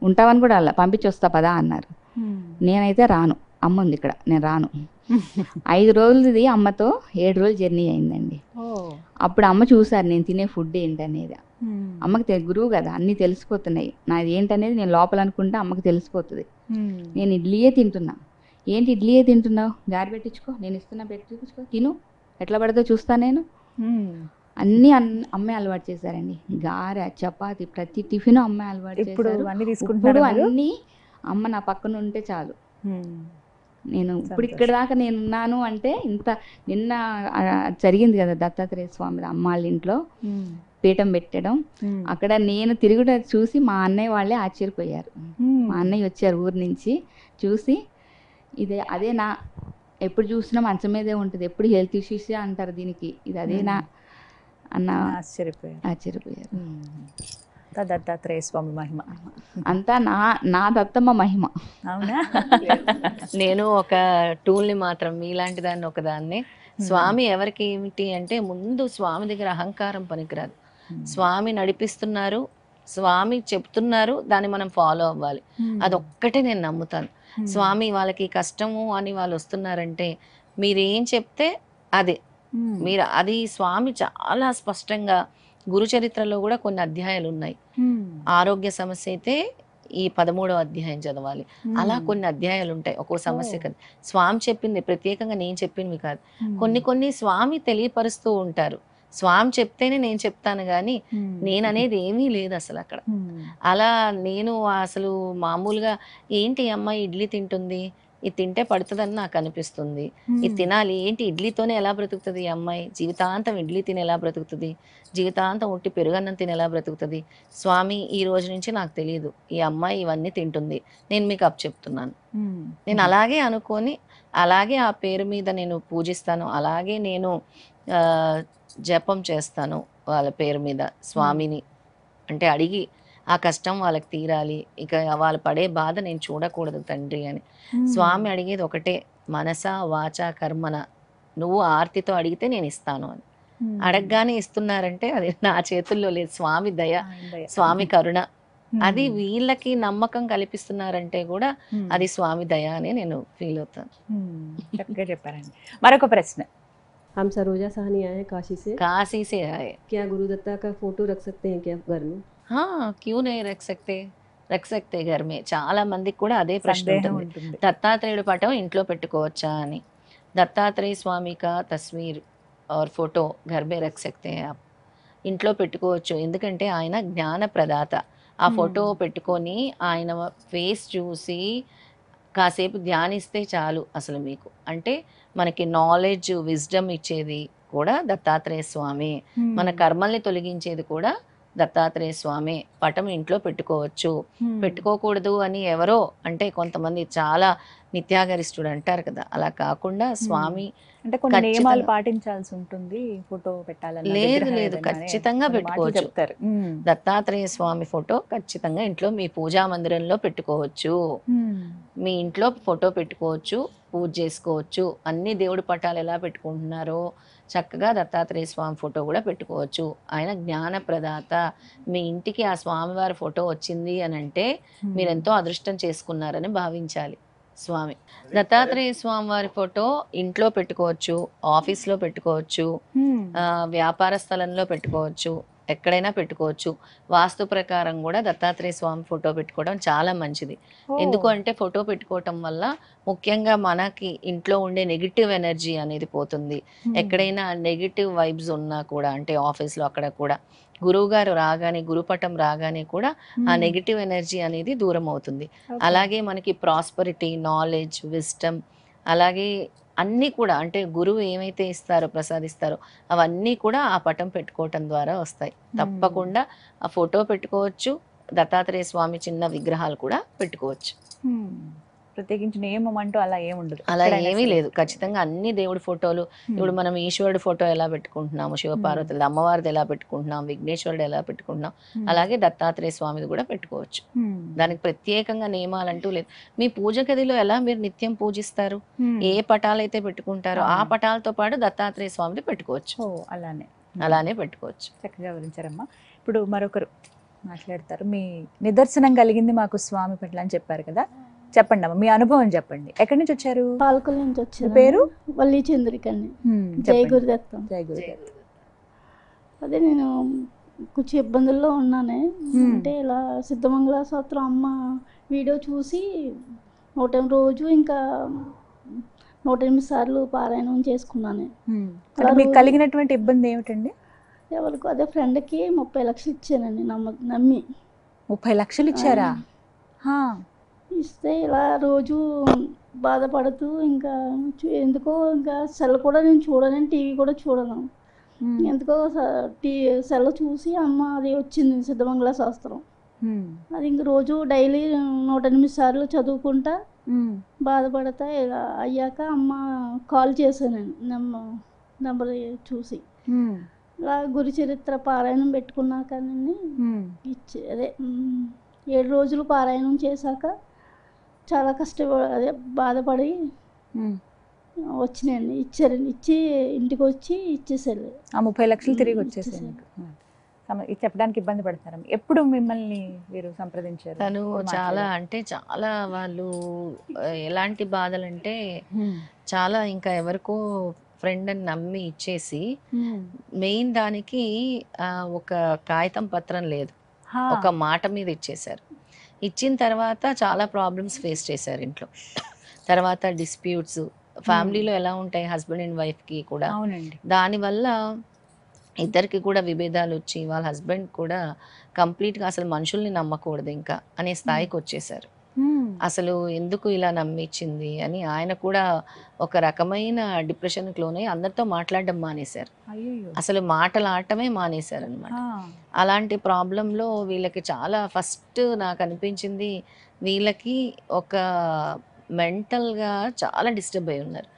ఉంటావని కూడా అలా పంపించి వస్తా పదా అన్నారు. నేనైతే రాను, అమ్మ ఉంది ఇక్కడ, నేను రాను. 5 రోజులది అమ్మతో 7 రోజులు జర్నీ అయిందండి. అప్పుడు అమ్మ చూసారు నేను తినే ఫుడ్ ఏంటనేది. అమ్మకి గురువు కదా, అన్నీ తెలిసిపోతున్నాయి. నాది ఏంటనేది నేను లోపల అనుకుంటే అమ్మకి తెలిసిపోతుంది. నేను ఇడ్లీయే తింటున్నా. ఏంటి ఇడ్లీయే తింటున్నావు, గారి పెట్టించుకో, నేను ఇస్తున్నా పెట్టించుకో, తిను, ఎట్లా పడితే చూస్తా నేను. అన్నీ అమ్మే అలవాటు చేశారండి. గారె, చపాతి, ప్రతి టిఫిన్ అమ్మాయి అలవాటు చేశారు. ఇప్పుడు అన్నీ అమ్మ నా పక్కన ఉంటే చాలు. నేను ఇప్పుడు ఇక్కడ దాకా నేను ఉన్నాను అంటే నిన్న జరిగింది కదా దత్తాత్రేయ స్వామి అమ్మ వాళ్ళ ఇంట్లో పీఠం పెట్టడం. అక్కడ నేను తిరుగుట చూసి మా అన్నయ్య వాళ్ళే ఆశ్చర్యపోయారు. మా అన్నయ్య వచ్చారు ఊరి నుంచి, చూసి అదేనా, ఎప్పుడు చూసినా మంచం మీదే ఉంటుంది, ఎప్పుడు హెల్త్ ఇష్యూస్ అంటారు దీనికి, ఇది అదేనా అన్న ఆశ్చర్యపోయారు. దత్తాత్రేయ స్వామి మహిమ అంతా నా దత్తమ్మ మహిమ. అవునా? నేను ఒక టూల్ని మాత్రం మీలాంటి దాన్ని ఒకదాన్ని. స్వామి ఎవరికి ఏమిటి అంటే, ముందు స్వామి దగ్గర అహంకారం పనికిరాదు. స్వామి నడిపిస్తున్నారు, స్వామి చెప్తున్నారు, దాన్ని మనం ఫాలో అవ్వాలి. అదొక్కటే నేను నమ్ముతాను. స్వామి వాళ్ళకి కష్టము అని వాళ్ళు వస్తున్నారంటే మీరేం చెప్తే అదే మీరు అది. స్వామి చాలా స్పష్టంగా గురు చరిత్రలో కూడా కొన్ని అధ్యాయాలు ఉన్నాయి. ఆరోగ్య సమస్య అయితే ఈ 13వ అధ్యాయం చదవాలి. అలా కొన్ని అధ్యాయాలు ఉంటాయి. ఒక్కో సమస్య కదా స్వామి చెప్పింది, ప్రత్యేకంగా నేను చెప్పింది కాదు. కొన్ని స్వామి తెలియపరుస్తూ ఉంటారు. స్వామి చెప్తేనే నేను చెప్తాను కానీ నేననేది ఏమీ లేదు అసలు అక్కడ. అలా నేను అసలు మామూలుగా ఏంటి అమ్మాయి ఇడ్లీ తింటుంది, ఇది తింటే పడుతుందని నాకు అనిపిస్తుంది, ఇది తినాలి, ఏంటి ఇడ్లీతోనే ఎలా బ్రతుకుతుంది ఈ అమ్మాయి, జీవితాంతం ఇడ్లీ తిని ఎలా బ్రతుకుతుంది, జీవితాంతం ఉట్టి పెరుగన్నం తిని ఎలా బ్రతుకుతుంది, స్వామి ఈ రోజు నుంచి నాకు తెలియదు ఈ అమ్మాయి ఇవన్నీ తింటుంది, నేను మీకు చెప్తున్నాను. నేను అలాగే అనుకొని అలాగే ఆ పేరు మీద నేను పూజిస్తాను, అలాగే నేను జపం చేస్తాను వాళ్ళ పేరు మీద స్వామిని. అంటే అడిగి ఆ కష్టం వాళ్ళకి తీరాలి, ఇక వాళ్ళు పడే బాధ నేను చూడకూడదు తండ్రి అని. స్వామి అడిగేది ఒకటే, మనస వాచ కర్మన నువ్వు ఆర్తితో అడిగితే నేను ఇస్తాను అని. అడగగానే ఇస్తున్నారంటే అది నా చేతుల్లో లేదు, స్వామి దయ, స్వామి కరుణ. అది వీళ్ళకి నమ్మకం కల్పిస్తున్నారంటే కూడా అది స్వామి దయ అని నేను ఫీల్ అవుతాను. చక్కగా చెప్పారండి. మరొక ప్రశ్న. हम सरोजा साहनी आए हैं काशी से आए। क्या गुरु दत्ता का फोटो रख सकते हैं क्या घर में? हाँ, क्यों नहीं रख सकते घर में. చాలా మందికి కూడా అదే ప్రశ్న ఉంటుంది, దత్తాత్రేయుడు పటం ఇంట్లో పెట్టుకోవచ్చా అని. దత్తాత్రేయ స్వామి కా తస్వీర్ और फोटो घर में रख सकते हैं आप. ఇంట్లో పెట్టుకోవచ్చు, ఎందుకంటే ఆయన జ్ఞాన ప్రదాత. ఆ ఫోటో పెట్టుకొని ఆయన ఫేస్ చూసి కాసేపు ధ్యానిస్తే చాలు. అసలు మీకు అంటే మనకి నాలెడ్జ్, విజ్డమ్ ఇచ్చేది కూడా దత్తాత్రేయ స్వామి, మన కర్మల్ని తొలగించేది కూడా దత్తాత్రేయ స్వామి. పటం ఇంట్లో పెట్టుకోవచ్చు. పెట్టుకోకూడదు అని ఎవరో అంటే కొంతమంది చాలా నిత్యాగరిష్ఠుడు అంటారు కదా, అలా కాకుండా స్వామి అంటే కొన్ని నియమాలు పాటించాల్సి ఉంటుంది ఫోటో పెట్టాలని. లేదు, ఖచ్చితంగా పెట్టుకోవచ్చు. దత్తాత్రేయ స్వామి ఫోటో ఖచ్చితంగా ఇంట్లో మీ పూజా మందిరంలో పెట్టుకోవచ్చు. మీ ఇంట్లో ఫోటో పెట్టుకోవచ్చు, పూజ చేసుకోవచ్చు. అన్ని దేవుడి పటాలు ఎలా పెట్టుకుంటున్నారో చక్కగా దత్తాత్రేయ స్వామి ఫోటో కూడా పెట్టుకోవచ్చు. ఆయన జ్ఞాన ప్రదాత. మీ ఇంటికి ఆ స్వామివారి ఫోటో వచ్చింది అని అంటే మీరెంతో అదృష్టం చేసుకున్నారని భావించాలి. స్వామి దత్తాత్రేయ స్వామి వారి ఫోటో ఇంట్లో పెట్టుకోవచ్చు, ఆఫీస్లో పెట్టుకోవచ్చు, వ్యాపార స్థలంలో పెట్టుకోవచ్చు, ఎక్కడైనా పెట్టుకోవచ్చు. వాస్తు ప్రకారం కూడా దత్తాత్రేయ స్వామి ఫోటో పెట్టుకోవడం చాలా మంచిది. ఎందుకు అంటే ఫోటో పెట్టుకోవటం వల్ల ముఖ్యంగా మనకి ఇంట్లో ఉండే నెగిటివ్ ఎనర్జీ అనేది పోతుంది. ఎక్కడైనా నెగిటివ్ వైబ్స్ ఉన్నా కూడా అంటే ఆఫీస్లో అక్కడ కూడా గురువు గారు రాగానే, గురుపటం రాగానే కూడా ఆ నెగిటివ్ ఎనర్జీ అనేది దూరం అవుతుంది. అలాగే మనకి ప్రాస్పరిటీ, నాలెడ్జ్, విజ్డమ్, అలాగే అన్నీ కూడా అంటే గురువు ఏమైతే ఇస్తారో, ప్రసాదిస్తారో అవన్నీ కూడా ఆ పటం పెట్టుకోవటం ద్వారా వస్తాయి. తప్పకుండా ఆ ఫోటో పెట్టుకోవచ్చు. దత్తాత్రేయ స్వామి చిన్న విగ్రహాలు కూడా పెట్టుకోవచ్చు. ప్రత్యేకించి నియమం అంటూ అలా ఏముండదు. అలా ఏమీ లేదు. ఖచ్చితంగా అన్ని దేవుడి ఫోటోలు, ఇప్పుడు మనం ఈశ్వరుడి ఫోటో ఎలా పెట్టుకుంటున్నాము, శివపార్వతులది, అమ్మవారిది ఎలా పెట్టుకుంటున్నాం, విఘ్నేశ్వరుడు ఎలా పెట్టుకుంటున్నాం, అలాగే దత్తాత్రేయ స్వామిది కూడా పెట్టుకోవచ్చు. దానికి ప్రత్యేకంగా నియమాలంటూ లేదు. మీ పూజ గదిలో ఎలా మీరు నిత్యం పూజిస్తారు, ఏ పటాలు అయితే పెట్టుకుంటారో ఆ పటాలతో పాటు దత్తాత్రేయ స్వామిది పెట్టుకోవచ్చు. అలానే పెట్టుకోవచ్చు. చక్కగా వివరించారమ్మా. ఇప్పుడు మరొకరు మాట్లాడతారు. మీ నిదర్శనం కలిగింది మాకు స్వామి పట్ల అని చెప్పారు కదా, చెప్పండి అమ్మ, మీ అనుభవం చెప్పండి. ఎక్కడి నుంచి వచ్చారు? పాలకుల నుంచి వచ్చారు. పేరు? వల్లి చంద్రికండి. జై గురుదత్తం. జై గురుదత్తం. అదే నేను కొంచెం ఇబ్బందుల్లో ఉన్నానే, అంటే ఇలా సిద్ధమంగళ స్తోత్రం అమ్మ వీడియో చూసి 108 రోజు ఇంకా 108 సార్లు పారాయణం చేసుకున్నాను. మీకు కలిగినటువంటి ఇబ్బంది ఏమిటండి? ఎవరికి అదే ఫ్రెండ్కి 30 లక్షలు ఇచ్చానండి, నమ్మి. 30 లక్షలు ఇచ్చారా? ఇస్తే ఇలా రోజు బాధపడుతూ ఇంకా ఎందుకో ఇంకా సెల్ కూడా నేను చూడను, టీవీ కూడా చూడను. ఎందుకో సెల్ చూసి అమ్మ అది వచ్చింది సిద్ధమంగళ శాస్త్రం, అది ఇంక రోజు డైలీ 108 సార్లు చదువుకుంటా బాధపడతా ఇలా అయ్యాక అమ్మ కాల్ చేశానండి నెంబర్ చూసి. ఇలా గురు చరిత్ర పారాయణం పెట్టుకున్నాక అదే 7 రోజులు పారాయణం చేశాక చాలా అదే బాధపడి వచ్చినాయండి. ఇచ్చారండి, ఇచ్చి ఇంటికి వచ్చి ఇచ్చేసారు. ఆ 30 లక్షలు తిరిగి వచ్చేసారు. చెప్పడానికి ఇబ్బంది పడతారు. ఎప్పుడు మిమ్మల్ని వీరు సంప్రదించారు? తను చాలా అంటే చాలా వాళ్ళు ఎలాంటి బాధలంటే చాలా ఇంకా ఎవరికో ఫ్రెండ్ అని నమ్మి ఇచ్చేసి మెయిన్ దానికి ఒక కాగితం పత్రం లేదు, ఒక మాట మీద ఇచ్చేశారు. ఇచ్చిన తర్వాత చాలా ప్రాబ్లమ్స్ ఫేస్ చేశారు ఇంట్లో. తర్వాత డిస్ప్యూట్స్ ఫ్యామిలీలో ఎలా ఉంటాయి హస్బెండ్ అండ్ వైఫ్కి కూడా, దానివల్ల ఇద్దరికి కూడా విభేదాలు వచ్చి వాళ్ళ హస్బెండ్ కూడా కంప్లీట్గా అసలు మనుషుల్ని నమ్మకూడదు ఇంకా అనే స్థాయికి వచ్చేసారు. అసలు ఎందుకు ఇలా నమ్మించింది అని ఆయన కూడా ఒక రకమైన డిప్రెషన్కి లోనై అందరితో మాట్లాడడం మానేశారు. అసలు మాటలాడటమే మానేశారు అనమాట. అలాంటి ప్రాబ్లంలో వీళ్ళకి చాలా ఫస్ట్ నాకు అనిపించింది వీళ్ళకి ఒక మెంటల్గా చాలా డిస్టర్బ్ అయి ఉన్నారు.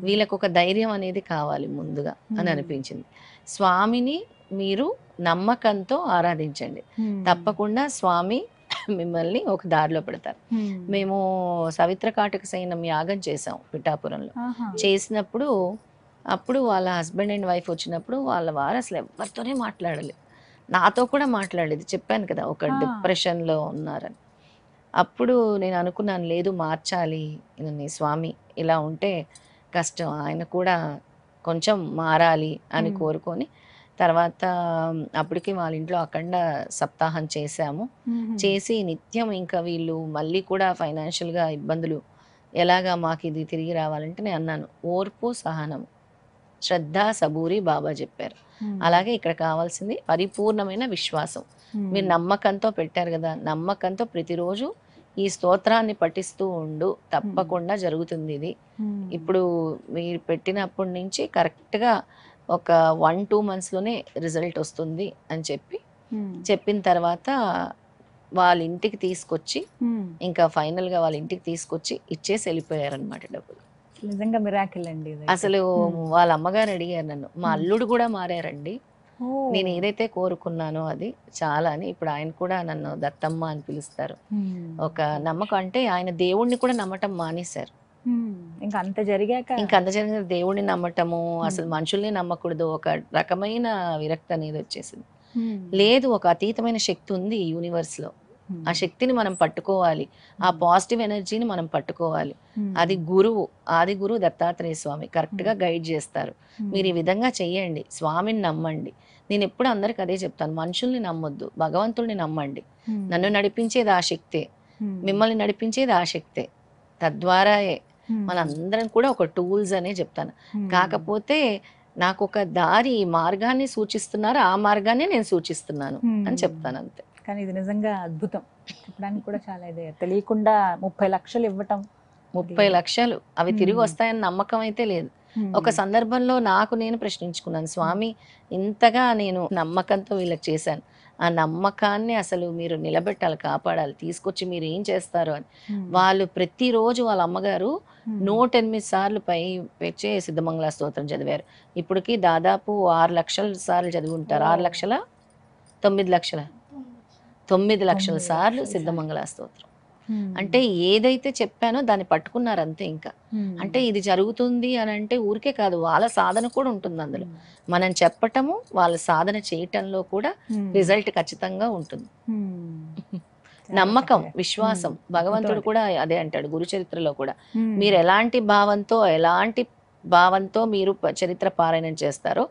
వీళ్ళకి ఒక ధైర్యం అనేది కావాలి ముందుగా అని అనిపించింది. స్వామిని మీరు నమ్మకంతో ఆరాధించండి, తప్పకుండా స్వామి మిమ్మల్ని ఒక దారిలో పెడతారు. మేము సవిత్ర కాటక సైనం యాగం చేసాం పిఠాపురంలో. చేసినప్పుడు అప్పుడు వాళ్ళ హస్బెండ్ అండ్ వైఫ్ వచ్చినప్పుడు వాళ్ళ వారు అసలు ఎవరితోనే మాట్లాడలేదు, నాతో కూడా మాట్లాడలేదు. చెప్పాను కదా ఒక డిప్రెషన్లో ఉన్నారని. అప్పుడు నేను అనుకున్నాను లేదు మార్చాలి స్వామి, ఇలా ఉంటే కష్టం, ఆయన కూడా కొంచెం మారాలి అని కోరుకొని తర్వాత అప్పటికి వాళ్ళ ఇంట్లో అఖండ సప్తాహం చేశాము. చేసి నిత్యం ఇంకా వీళ్ళు మళ్ళీ కూడా ఫైనాన్షియల్గా ఇబ్బందులు ఎలాగా మాకు ఇది తిరిగి రావాలంటే నేను అన్నాను ఓర్పు సహనం శ్రద్ధ సబూరి బాబా చెప్పారు. అలాగే ఇక్కడ కావాల్సింది పరిపూర్ణమైన విశ్వాసం. మీరు నమ్మకంతో పెట్టారు కదా, నమ్మకంతో ప్రతిరోజు ఈ స్తోత్రాన్ని పఠిస్తూ ఉండు, తప్పకుండా జరుగుతుంది ఇది. ఇప్పుడు మీరు పెట్టినప్పటి నుంచి కరెక్ట్గా ఒక 1-2 monthsలోనే రిజల్ట్ వస్తుంది అని చెప్పిన తర్వాత వాళ్ళ ఇంటికి తీసుకొచ్చి ఇంకా ఫైనల్గా వాళ్ళ ఇంటికి తీసుకొచ్చి ఇచ్చేసి వెళ్ళిపోయారనమాట డబ్బులు. నిజంగా మిరాకిల్ అండి. అసలు వాళ్ళ అమ్మగారు అడిగారు నన్ను, మా అల్లుడు కూడా మారారండి, నేను ఏదైతే కోరుకున్నానో అది చాలా అని. ఇప్పుడు ఆయన కూడా నన్ను దత్తమ్మ అని పిలుస్తారు. ఒక నమ్మకం అంటే ఆయన దేవుణ్ణి కూడా నమ్మటం మానేశారు. ఇంకా అంత జరిగాక దేవుణ్ణి నమ్మటము, అసలు మనుషుల్ని నమ్మకూడదు, ఒక రకమైన విరక్తి అనేది వచ్చేసింది. లేదు, ఒక అతీతమైన శక్తి ఉంది ఈ యూనివర్స్ లో, ఆ శక్తిని మనం పట్టుకోవాలి, ఆ పాజిటివ్ ఎనర్జీని మనం పట్టుకోవాలి. అది గురువు, ఆది గురువు దత్తాత్రేయ స్వామి కరెక్ట్ గా గైడ్ చేస్తారు. మీరు ఈ విధంగా చెయ్యండి, స్వామిని నమ్మండి. నేను ఎప్పుడు అందరికి అదే చెప్తాను, మనుషుల్ని నమ్మొద్దు, భగవంతుల్ని నమ్మండి. నన్ను నడిపించేది ఆ శక్తే, మిమ్మల్ని నడిపించేది ఆ శక్తే, తద్వారాయే మనందరం కూడా ఒక టూల్స్ అనే చెప్తాను. కాకపోతే నాకు ఒక దారి మార్గాన్ని సూచిస్తున్నారు, ఆ మార్గాన్ని నేను సూచిస్తున్నాను అని చెప్తాను అంతే. కానీ ఇది నిజంగా అద్భుతం, చెప్పడానికి కూడా చాలా ఇదే. తెలియకుండా 30 లక్షలు ఇవ్వటం, 30 లక్షలు అవి తిరిగి వస్తాయని నమ్మకం అయితే లేదు. ఒక సందర్భంలో నాకు నేను ప్రశ్నించుకున్నాను, స్వామి ఇంతగా నేను నమ్మకంతో వీళ్ళకి చేశాను, ఆ నమ్మకాన్ని అసలు మీరు నిలబెట్టాలి, కాపాడాలి, తీసుకొచ్చి మీరు ఏం చేస్తారు అని. వాళ్ళు ప్రతిరోజు వాళ్ళ అమ్మగారు 108 సార్లు పై వచ్చే సిద్ధమంగళ స్తోత్రం చదివారు. ఇప్పటికి దాదాపు 6 లక్షల సార్లు చదివి ఉంటారు. 6 లక్షల 9 లక్షల 9 లక్షల సార్లు సిద్ధమంగళ స్తోత్రం. అంటే ఏదైతే చెప్పానో దాన్ని పట్టుకున్నారు అంతే. ఇంకా అంటే ఇది జరుగుతుంది అని అంటే ఊరికే కాదు, వాళ్ళ సాధన కూడా ఉంటుంది అందులో. మనం చెప్పటము, వాళ్ళ సాధన చేయటంలో కూడా రిజల్ట్ ఖచ్చితంగా ఉంటుంది. నమ్మకం, విశ్వాసం. భగవంతుడు కూడా అదే అంటాడు గురు చరిత్రలో కూడా, మీరు ఎలాంటి భావంతో మీరు చరిత్ర పారాయణం చేస్తారో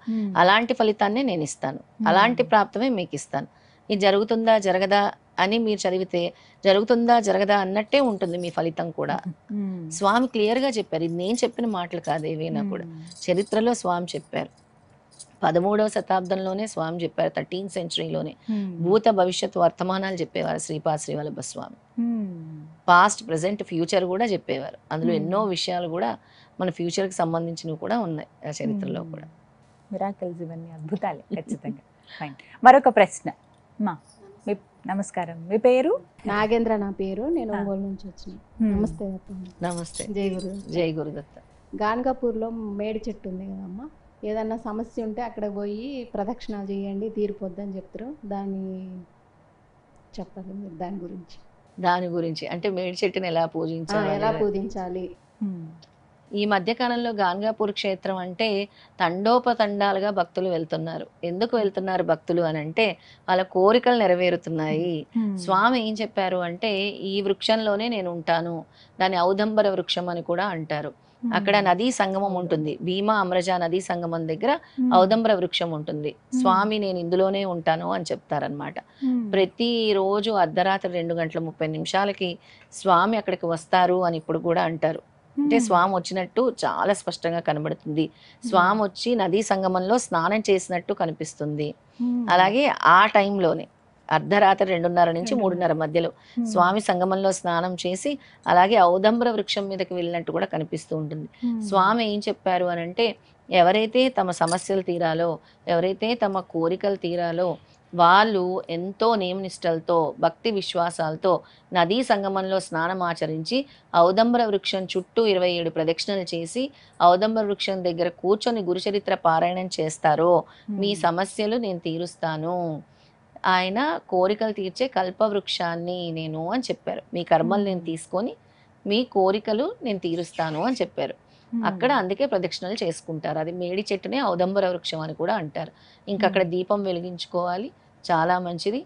అలాంటి ఫలితాన్నే నేను ఇస్తాను, అలాంటి ప్రాప్తమే మీకు ఇస్తాను. ఇది జరుగుతుందా జరగదా అని మీరు చదివితే జరుగుతుందా జరగదా అన్నట్టే ఉంటుంది మీ ఫలితం కూడా. స్వామి క్లియర్ గా చెప్పారు. ఇది నేను చెప్పిన మాటలు కాదు ఏవైనా కూడా, చరిత్రలో స్వామి చెప్పారు. 13వ శతాబ్దంలోనే స్వామి చెప్పారు. 13th సెంచరీలోనే భూత భవిష్యత్ వర్తమానాలు చెప్పేవారు శ్రీపాద శ్రీవల్లభ స్వామి. పాస్ట్, ప్రెసెంట్, ఫ్యూచర్ కూడా చెప్పేవారు. అందులో ఎన్నో విషయాలు కూడా మన ఫ్యూచర్ కి సంబంధించినవి కూడా ఉన్నాయి ఆ చరిత్రలో కూడా. మిరాకిల్స్ ఇవన్నీ అద్భుతాలే ఖచ్చితంగా. ఫైన్. మరొక ప్రశ్న. నమస్కారం, మీ పేరు? నాగేంద్ర నా పేరు. నేను ఒంగోలు నుంచి వచ్చిన. నమస్తే దత్త. నమస్తే. జై గురు. జై గురుదత్త. గాన్గాపూర్లో మేడి చెట్టు ఉంది కదమ్మా, ఏదన్నా సమస్య ఉంటే అక్కడ పోయి ప్రదక్షిణ చేయండి తీరిపోద్దని చెప్తారు. దాన్ని చెప్పండి మీరు దాని గురించి. అంటే మేడి చెట్టుని ఎలా పూజించాలి? ఈ మధ్యకాలంలో గాన్గాపూర్ క్షేత్రం అంటే తండోపతండాలుగా భక్తులు వెళ్తున్నారు. ఎందుకు వెళ్తున్నారు భక్తులు అని అంటే వాళ్ళ కోరికలు నెరవేరుతున్నాయి. స్వామి ఏం చెప్పారు అంటే ఈ వృక్షంలోనే నేను ఉంటాను, దాని ఔదంబర వృక్షం అని కూడా అంటారు. అక్కడ నదీ సంగమం ఉంటుంది, భీమా అమరజ నదీ సంగమం దగ్గర ఔదంబర వృక్షం ఉంటుంది. స్వామి నేను ఇందులోనే ఉంటాను అని చెప్తారనమాట. ప్రతిరోజు అర్ధరాత్రి 2:30 స్వామి అక్కడికి వస్తారు అని ఇప్పుడు కూడా అంటారు. అంటే స్వామి వచ్చినట్టు చాలా స్పష్టంగా కనబడుతుంది. స్వామి వచ్చి నదీ సంగమంలో స్నానం చేసినట్టు కనిపిస్తుంది. అలాగే ఆ టైంలోనే అర్ధరాత్రి 2:30 నుంచి 3:30 మధ్యలో స్వామి సంగమంలో స్నానం చేసి అలాగే ఔదంబర వృక్షం మీదకి వెళ్ళినట్టు కూడా కనిపిస్తూ ఉంటుంది. స్వామి ఏం చెప్పారు అని అంటే ఎవరైతే తమ సమస్యలు తీరాలో, ఎవరైతే తమ కోరికలు తీరాలో వాళ్ళు ఎంతో నియమనిష్టలతో భక్తి విశ్వాసాలతో నదీ సంగమంలో స్నానం ఆచరించి ఔదంబర వృక్షం చుట్టూ 27 ప్రదక్షిణలు చేసి ఔదంబర వృక్షం దగ్గర కూర్చొని గురుచరిత్ర పారాయణం చేస్తారో మీ సమస్యలు నేను తీరుస్తాను, ఆయన కోరికలు తీర్చే కల్పవృక్షాన్ని నేను అని చెప్పారు. మీ కర్మలు నేను తీసుకొని మీ కోరికలు నేను తీరుస్తాను అని చెప్పారు. అక్కడ అందుకే ప్రదక్షిణలు చేసుకుంటారు. అది మేడి చెట్టునే ఔదంబర వృక్షం అని కూడా అంటారు. ఇంకా అక్కడ దీపం వెలిగించుకోవాలి, చాలా మంచిది.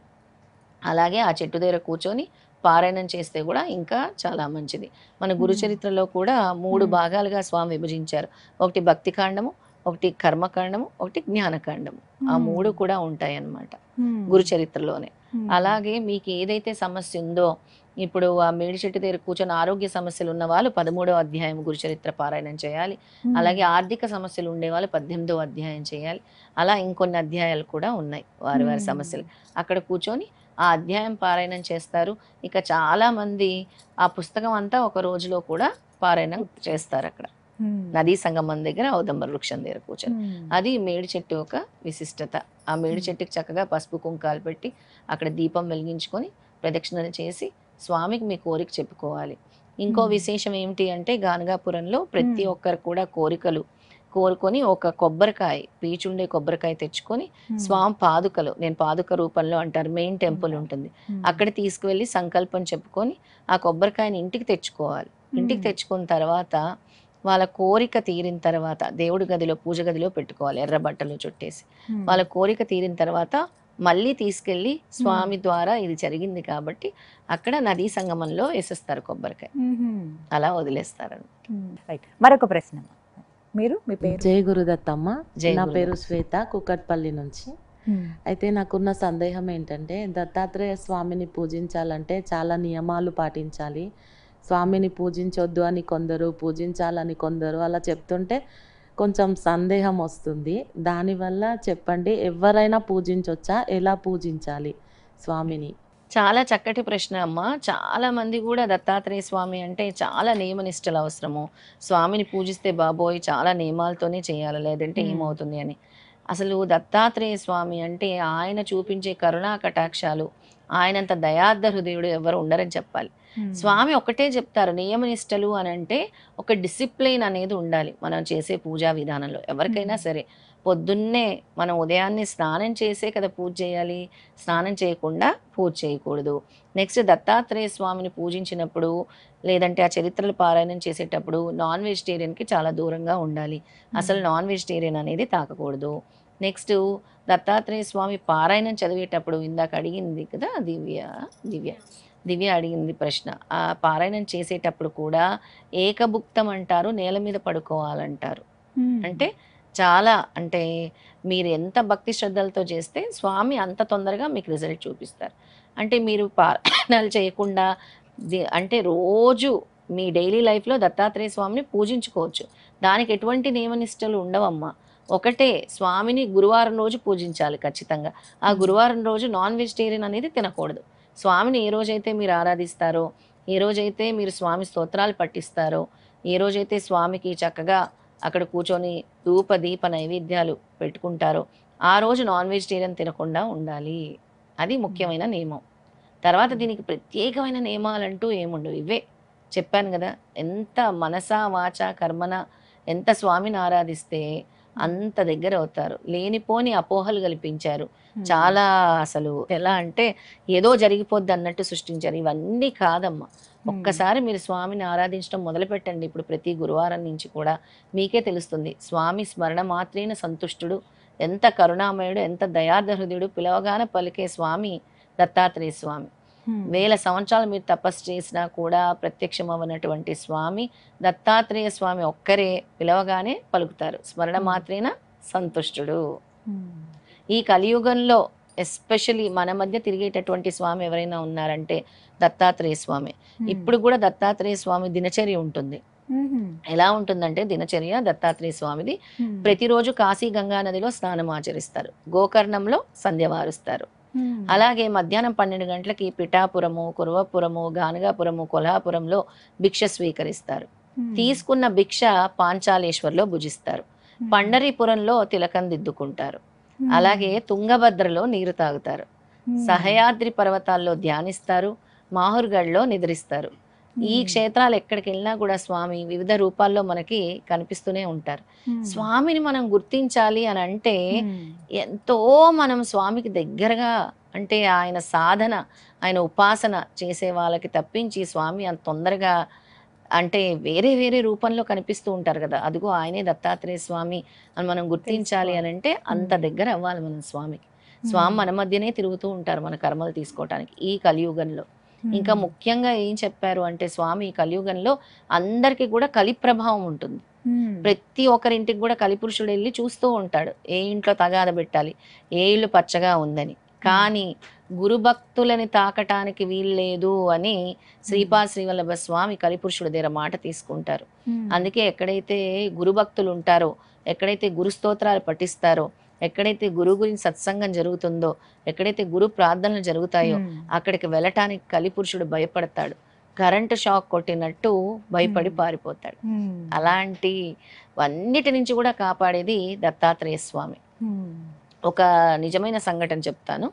అలాగే ఆ చెట్టు దగ్గర కూర్చొని పారాయణం చేస్తే కూడా ఇంకా చాలా మంచిది. మన గురుచరిత్రలో కూడా 3 భాగాలుగా స్వామి విభజించారు. ఒకటి భక్తి కాండము, ఒకటి కర్మకాండము, ఒకటి జ్ఞానకాండము. ఆ 3 కూడా ఉంటాయి అన్నమాట గురుచరిత్రలోనే. అలాగే మీకు ఏదైతే సమస్య ఉందో, ఇప్పుడు ఆ మేడి చెట్టు దగ్గర కూర్చొని ఆరోగ్య సమస్యలు ఉన్న వాళ్ళు 13వ అధ్యాయం గురుచరిత్ర పారాయణం చేయాలి. అలాగే ఆర్థిక సమస్యలు ఉండే వాళ్ళు 18వ అధ్యాయం చేయాలి. అలా ఇంకొన్ని అధ్యాయాలు కూడా ఉన్నాయి వారి సమస్యలు. అక్కడ కూర్చొని ఆ అధ్యాయం పారాయణం చేస్తారు. ఇక చాలా మంది ఆ పుస్తకం అంతా ఒక రోజులో కూడా పారాయణం చేస్తారు అక్కడ నదీ సంగమం దగ్గర ఔదంబర వృక్షం దగ్గర కూర్చొని. అది మేడి చెట్టు ఒక విశిష్టత. ఆ మేడి చెట్టుకి చక్కగా పసుపు కుంకాలు పెట్టి అక్కడ దీపం వెలిగించుకొని ప్రదక్షిణలు చేసి స్వామికి మీ కోరిక చెప్పుకోవాలి. ఇంకో విశేషం ఏమిటి అంటే గానగాపురంలో ప్రతి ఒక్కరు కూడా కోరికలు కోరుకొని ఒక కొబ్బరికాయ, పీచుండే కొబ్బరికాయ తెచ్చుకొని స్వామి పాదుకలు, నేను పాదుక రూపంలో అంటారు, మెయిన్ టెంపుల్ ఉంటుంది అక్కడ తీసుకువెళ్ళి సంకల్పం చెప్పుకొని ఆ కొబ్బరికాయని ఇంటికి తెచ్చుకోవాలి. ఇంటికి తెచ్చుకున్న తర్వాత వాళ్ళ కోరిక తీరిన తర్వాత దేవుడి గదిలో, పూజ గదిలో పెట్టుకోవాలి ఎర్ర బట్టలు చుట్టేసి. వాళ్ళ కోరిక తీరిన తర్వాత మళ్ళీ తీసుకెళ్ళి స్వామి ద్వారా ఇది జరిగింది కాబట్టి అక్కడ నదీ సంగమంలో వేసేస్తారు కొబ్బరికాయ, అలా వదిలేస్తారు. మరొక ప్రశ్న, మీరు మీ పేరు? జై గురుదత్తమ్మ. నా పేరు శ్వేత, కుకట్పల్లి నుంచి. అయితే నాకున్న సందేహం ఏంటంటే దత్తాత్రేయ స్వామిని పూజించాలంటే చాలా నియమాలు పాటించాలి, స్వామిని పూజించొద్దు అని కొందరు, పూజించాలని కొందరు అలా చెప్తుంటే కొంచెం సందేహం వస్తుంది. దానివల్ల చెప్పండి, ఎవరైనా పూజించవచ్చా, ఎలా పూజించాలి స్వామిని? చాలా చక్కటి ప్రశ్న అమ్మ. చాలా మంది కూడా దత్తాత్రేయ స్వామి అంటే చాలా నియమనిష్టలు అవసరము, స్వామిని పూజిస్తే బాబోయ్ చాలా నియమాలతోనే చేయాలి లేదంటే ఏమవుతుంది అని. అసలు దత్తాత్రేయ స్వామి అంటే ఆయన చూపించే కరుణా కటాక్షాలు, ఆయనంత దయార్థ హృదయుడు ఎవరు ఉండరని చెప్పాలి. స్వామి ఒకటే చెప్తారు, నియమనిష్టలు అని అంటే ఒక డిసిప్లిన్ అనేది ఉండాలి మనం చేసే పూజా విధానంలో. ఎవరికైనా సరే పొద్దున్నే మనం ఉదయాన్నే స్నానం చేసే కదా పూజ చేయాలి, స్నానం చేయకుండా పూజ చేయకూడదు. నెక్స్ట్ దత్తాత్రేయ స్వామిని పూజించినప్పుడు లేదంటే ఆ చరిత్రలు పారాయణం చేసేటప్పుడు నాన్ వెజిటేరియన్కి చాలా దూరంగా ఉండాలి. అసలు నాన్ వెజిటేరియన్ అనేది తాకకూడదు. నెక్స్ట్ దత్తాత్రేయ స్వామి పారాయణం చదివేటప్పుడు ఇందాక అడిగింది కదా దివ్య అడిగింది ప్రశ్న. ఆ పారాయణం చేసేటప్పుడు కూడా ఏకభుక్తం అంటారు, నేల మీద పడుకోవాలంటారు. అంటే చాలా అంటే మీరు ఎంత భక్తి శ్రద్ధలతో చేస్తే స్వామి అంత తొందరగా మీకు రిజల్ట్ చూపిస్తారు. అంటే మీరు పారాయణాలు చేయకుండా అంటే రోజు మీ డైలీ లైఫ్లో దత్తాత్రేయ స్వామిని పూజించుకోవచ్చు. దానికి ఎటువంటి నియమనిష్టలు ఉండవమ్మా. ఒకటే, స్వామిని గురువారం రోజు పూజించాలి ఖచ్చితంగా. ఆ గురువారం రోజు నాన్ వెజిటేరియన్ అనేది తినకూడదు. స్వామిని ఏ రోజైతే మీరు ఆరాధిస్తారో, ఏ రోజైతే మీరు స్వామి స్తోత్రాలు పఠిస్తారో, ఏ రోజైతే స్వామికి చక్కగా అక్కడ కూర్చొని ధూప దీప నైవేద్యాలు పెట్టుకుంటారో ఆ రోజు నాన్ వెజిటేరియన్ తినకుండా ఉండాలి. అది ముఖ్యమైన నియమం. తర్వాత దీనికి ప్రత్యేకమైన నియమాలంటూ ఏముండవు. ఇవే చెప్పాను కదా, ఎంత మనసా వాచ కర్మన ఎంత స్వామిని ఆరాధిస్తే అంత దగ్గర అవుతారు. లేనిపోని అపోహలు కల్పించారు చాలా. అసలు ఎలా అంటే ఏదో జరిగిపోద్ది అన్నట్టు సృష్టించారు. ఇవన్నీ కాదమ్మా. ఒక్కసారి మీరు స్వామిని ఆరాధించడం మొదలు పెట్టండి. ఇప్పుడు ప్రతి గురువారం నుంచి కూడా మీకే తెలుస్తుంది. స్వామి స్మరణ మాత్రేన సంతుష్టుడు, ఎంత కరుణామయుడు, ఎంత దయార్థ హృదయుడు, పిలవగానే పలికే స్వామి దత్తాత్రేయ స్వామి. 1000 సంవత్సరాలు మీరు తపస్సు చేసినా కూడా ప్రత్యక్షమవనటువంటి స్వామి దత్తాత్రేయ స్వామి ఒక్కరే పిలవగానే పలుకుతారు. స్మరణ మాత్రేన సంతుష్టుడు. ఈ కలియుగంలో ఎస్పెషలీ మన మధ్య తిరిగేటటువంటి స్వామి ఎవరైనా ఉన్నారంటే దత్తాత్రేయ స్వామి. ఇప్పుడు కూడా దత్తాత్రేయ స్వామి దినచర్య ఉంటుంది. ఎలా ఉంటుందంటే దినచర్య దత్తాత్రేయ స్వామిది ప్రతిరోజు కాశీ గంగా నదిలో స్నానం ఆచరిస్తారు, గోకర్ణంలో సంధ్య వారుస్తారు. అలాగే మధ్యాహ్నం 12 గంటలకి పిఠాపురము, కురవపురము, గానగాపురము, కొల్హాపురంలో భిక్ష స్వీకరిస్తారు. తీసుకున్న భిక్ష పాంచాలేశ్వర్లో భుజిస్తారు. పండరీపురంలో తిలకం దిద్దుకుంటారు. అలాగే తుంగభద్రలో నీరు తాగుతారు. సహయాద్రి పర్వతాల్లో ధ్యానిస్తారు. మాహుర్గఢ్లో నిద్రిస్తారు. ఈ క్షేత్రాలు ఎక్కడికి వెళ్ళినా కూడా స్వామి వివిధ రూపాల్లో మనకి కనిపిస్తూనే ఉంటారు. స్వామిని మనం గుర్తించాలి అని అంటే ఎంతో మనం స్వామికి దగ్గరగా అంటే ఆయన సాధన, ఆయన ఉపాసన చేసే వాళ్ళకి తప్పించి స్వామి అంత తొందరగా అంటే వేరే వేరే రూపంలో కనిపిస్తూ ఉంటారు కదా, అదిగో ఆయనే దత్తాత్రేయ స్వామి అని మనం గుర్తించాలి అని అంటే అంత దగ్గర అవ్వాలి మనం స్వామికి. స్వామి మన మధ్యనే తిరుగుతూ ఉంటారు మన కర్మలు తీసుకోవటానికి ఈ కలియుగంలో. ఇంకా ముఖ్యంగా ఏం చెప్పారు అంటే స్వామి ఈ కలియుగంలో అందరికీ కూడా కలి ప్రభావం ఉంటుంది. ప్రతి ఒక్కరింటికి కూడా కలిపురుషుడు వెళ్ళి చూస్తూ ఉంటాడు, ఏ ఇంట్లో తగాద పెట్టాలి, ఏ ఇల్లు పచ్చగా ఉందని. కానీ గురుభక్తులని తాకటానికి వీల్లేదు అని శ్రీపాద శ్రీవల్లభ స్వామి కలిపురుషుడి దగ్గర మాట తీసుకుంటారు. అందుకే ఎక్కడైతే గురుభక్తులు ఉంటారో, ఎక్కడైతే గురు స్తోత్రాలు పఠిస్తారో, ఎక్కడైతే గురువు గురించి సత్సంగం జరుగుతుందో, ఎక్కడైతే గురు ప్రార్థనలు జరుగుతాయో అక్కడికి వెళ్ళటానికి కలిపురుషుడు భయపడతాడు. కరెంటు షాక్ కొట్టినట్టు భయపడి పారిపోతాడు. అలాంటి అన్నిటి నుంచి కూడా కాపాడేది దత్తాత్రేయ స్వామి. ఒక నిజమైన సంఘటన చెప్తాను.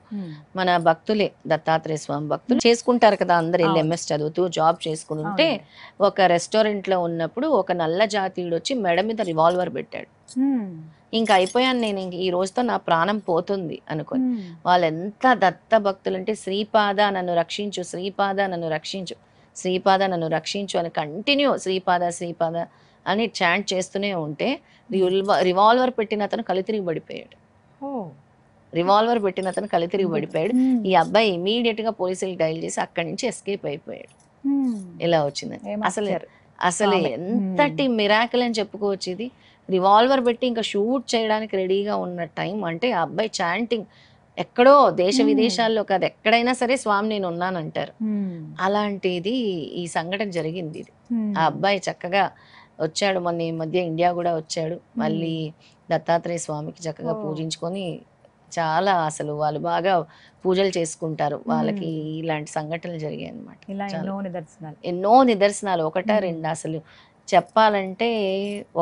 మన భక్తులే దత్తాత్రేయ స్వామి భక్తులు చేసుకుంటారు కదా, అందరు వెళ్ళి ఎంఎస్ చదువుతూ జాబ్ చేసుకుంటే ఒక రెస్టారెంట్ లో ఉన్నప్పుడు ఒక నల్ల జాతీయుడు వచ్చి మెడ మీద రివాల్వర్ పెట్టాడు. ఇంకా అయిపోయాను నేను, ఇంక ఈ రోజుతో నా ప్రాణం పోతుంది అనుకొని. వాళ్ళు ఎంత దత్త భక్తులు అంటే శ్రీపాద నన్ను రక్షించు, శ్రీపాద నన్ను రక్షించు, శ్రీపాద నన్ను రక్షించు అని కంటిన్యూ శ్రీపాద శ్రీపాద అని చాంట్ చేస్తూనే ఉంటే రివాల్వర్ పెట్టిన అతను కలితిరిగి పడిపోయాడు. రివాల్వర్ పెట్టిన అతను కలితిరిగి పడిపోయాడు. ఈ అబ్బాయి ఇమీడియట్ గా పోలీసులు డైల్ చేసి అక్కడి నుంచి ఎస్కేప్ అయిపోయాడు. ఇలా వచ్చిందని అసలు ఎంతటి మిరాకిల్ అని చెప్పుకోవచ్చు ఇది. రివాల్వర్ పెట్టి ఇంకా షూట్ చేయడానికి రెడీగా ఉన్న టైం అంటే ఆ అబ్బాయి చాంటింగ్ ఎక్కడో దేశ విదేశాల్లో కాదు, ఎక్కడైనా సరే స్వామి నేను ఉన్నానంటారు. అలాంటిది ఈ సంఘటన జరిగింది. ఇది ఆ అబ్బాయి చక్కగా వచ్చాడు, మొన్న ఈ మధ్య ఇండియా కూడా వచ్చాడు. మళ్ళీ దత్తాత్రేయ స్వామికి చక్కగా పూజించుకొని చాలా అసలు వాళ్ళు బాగా పూజలు చేసుకుంటారు. వాళ్ళకి ఇలాంటి సంఘటనలు జరిగాయి అన్నమాట. ఎన్నో నిదర్శనాలు ఒకటా రెండా అసలు చెప్పాలంటే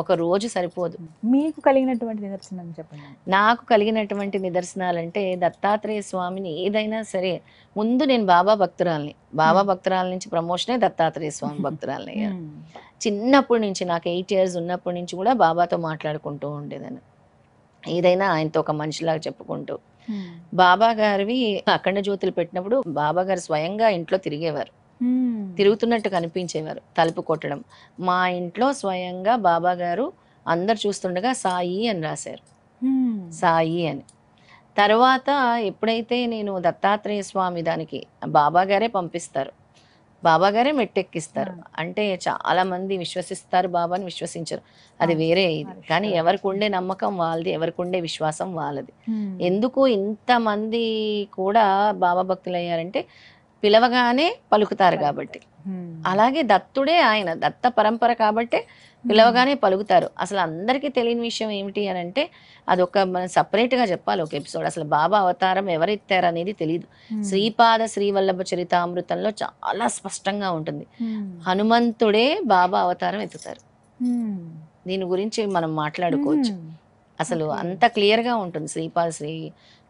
ఒక రోజు సరిపోదు. మీకు కలిగినటువంటి నిదర్శనం చెప్పండి. నాకు కలిగినటువంటి నిదర్శనాలంటే దత్తాత్రేయ స్వామిని ఏదైనా సరే, ముందు నేను బాబా భక్తురాల్ని, బాబా భక్తురాల నుంచి ప్రమోషనే దత్తాత్రేయ స్వామి భక్తురాలని అయ్యాను. చిన్నప్పటి నుంచి నాకు 8 years ఉన్నప్పటి నుంచి కూడా బాబాతో మాట్లాడుకుంటూ ఉండేదాన్ని, ఏదైనా ఆయనతో ఒక మనిషిలాగా చెప్పుకుంటూ. బాబా గారివి అఖండ జ్యోతులు పెట్టినప్పుడు బాబా గారు స్వయంగా ఇంట్లో తిరిగేవారు, తిరుగుతున్నట్టు కనిపించేవారు, తలుపు కొట్టడం. మా ఇంట్లో స్వయంగా బాబా గారు అందరు చూస్తుండగా సాయి అని రాశారు, సాయి అని. తర్వాత ఎప్పుడైతే నేను దత్తాత్రేయ స్వామి దానికి బాబా గారే పంపిస్తారు, బాబా గారే మెట్టెక్కిస్తారు. అంటే చాలా మంది విశ్వసిస్తారు, బాబాని విశ్వసించరు, అది వేరే ఇది. కానీ ఎవరికి ఉండే నమ్మకం వాళ్ళది, ఎవరికి ఉండే విశ్వాసం వాళ్ళది. ఎందుకు ఇంతమంది కూడా బాబా భక్తులు అయ్యారంటే పిలవగానే పలుకుతారు కాబట్టి. అలాగే దత్తుడే ఆయన, దత్త పరంపర కాబట్టే పిలవగానే పలుకుతారు. అసలు అందరికీ తెలియని విషయం ఏమిటి అని అంటే, అదొక మనం సపరేట్గా చెప్పాలి ఒక ఎపిసోడ్. అసలు బాబా అవతారం ఎవరెత్తారు అనేది తెలియదు. శ్రీపాద శ్రీవల్లభ చరితామృతంలో చాలా స్పష్టంగా ఉంటుంది, హనుమంతుడే బాబా అవతారం ఎత్తుతారు. దీని గురించి మనం మాట్లాడుకోవచ్చు. అసలు అంత క్లియర్గా ఉంటుంది శ్రీపాద శ్రీ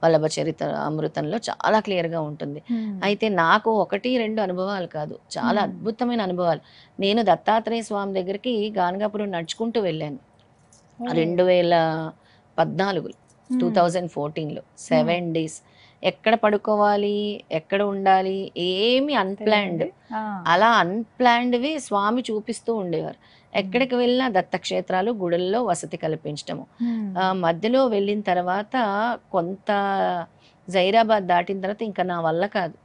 వల్లభ చరిత్ర అమృతంలో, చాలా క్లియర్గా ఉంటుంది. అయితే నాకు 1-2 అనుభవాలు కాదు, చాలా అద్భుతమైన అనుభవాలు. నేను దత్తాత్రేయ స్వామి దగ్గరికి గానగాపురం నడుచుకుంటూ వెళ్ళాను 2014 2014లో 7 days. ఎక్కడ పడుకోవాలి, ఎక్కడ ఉండాలి, ఏమి అన్ప్లాన్డ్, అలా అన్ప్లాన్డ్వి స్వామి చూపిస్తూ ఉండేవారు. ఎక్కడికి వెళ్ళినా దత్తక్షేత్రాలు, గుడుల్లో వసతి కల్పించడము. మధ్యలో వెళ్ళిన తర్వాత కొంత జైరాబాద్ దాటిన తర్వాత ఇంకా నా వల్ల కాదు,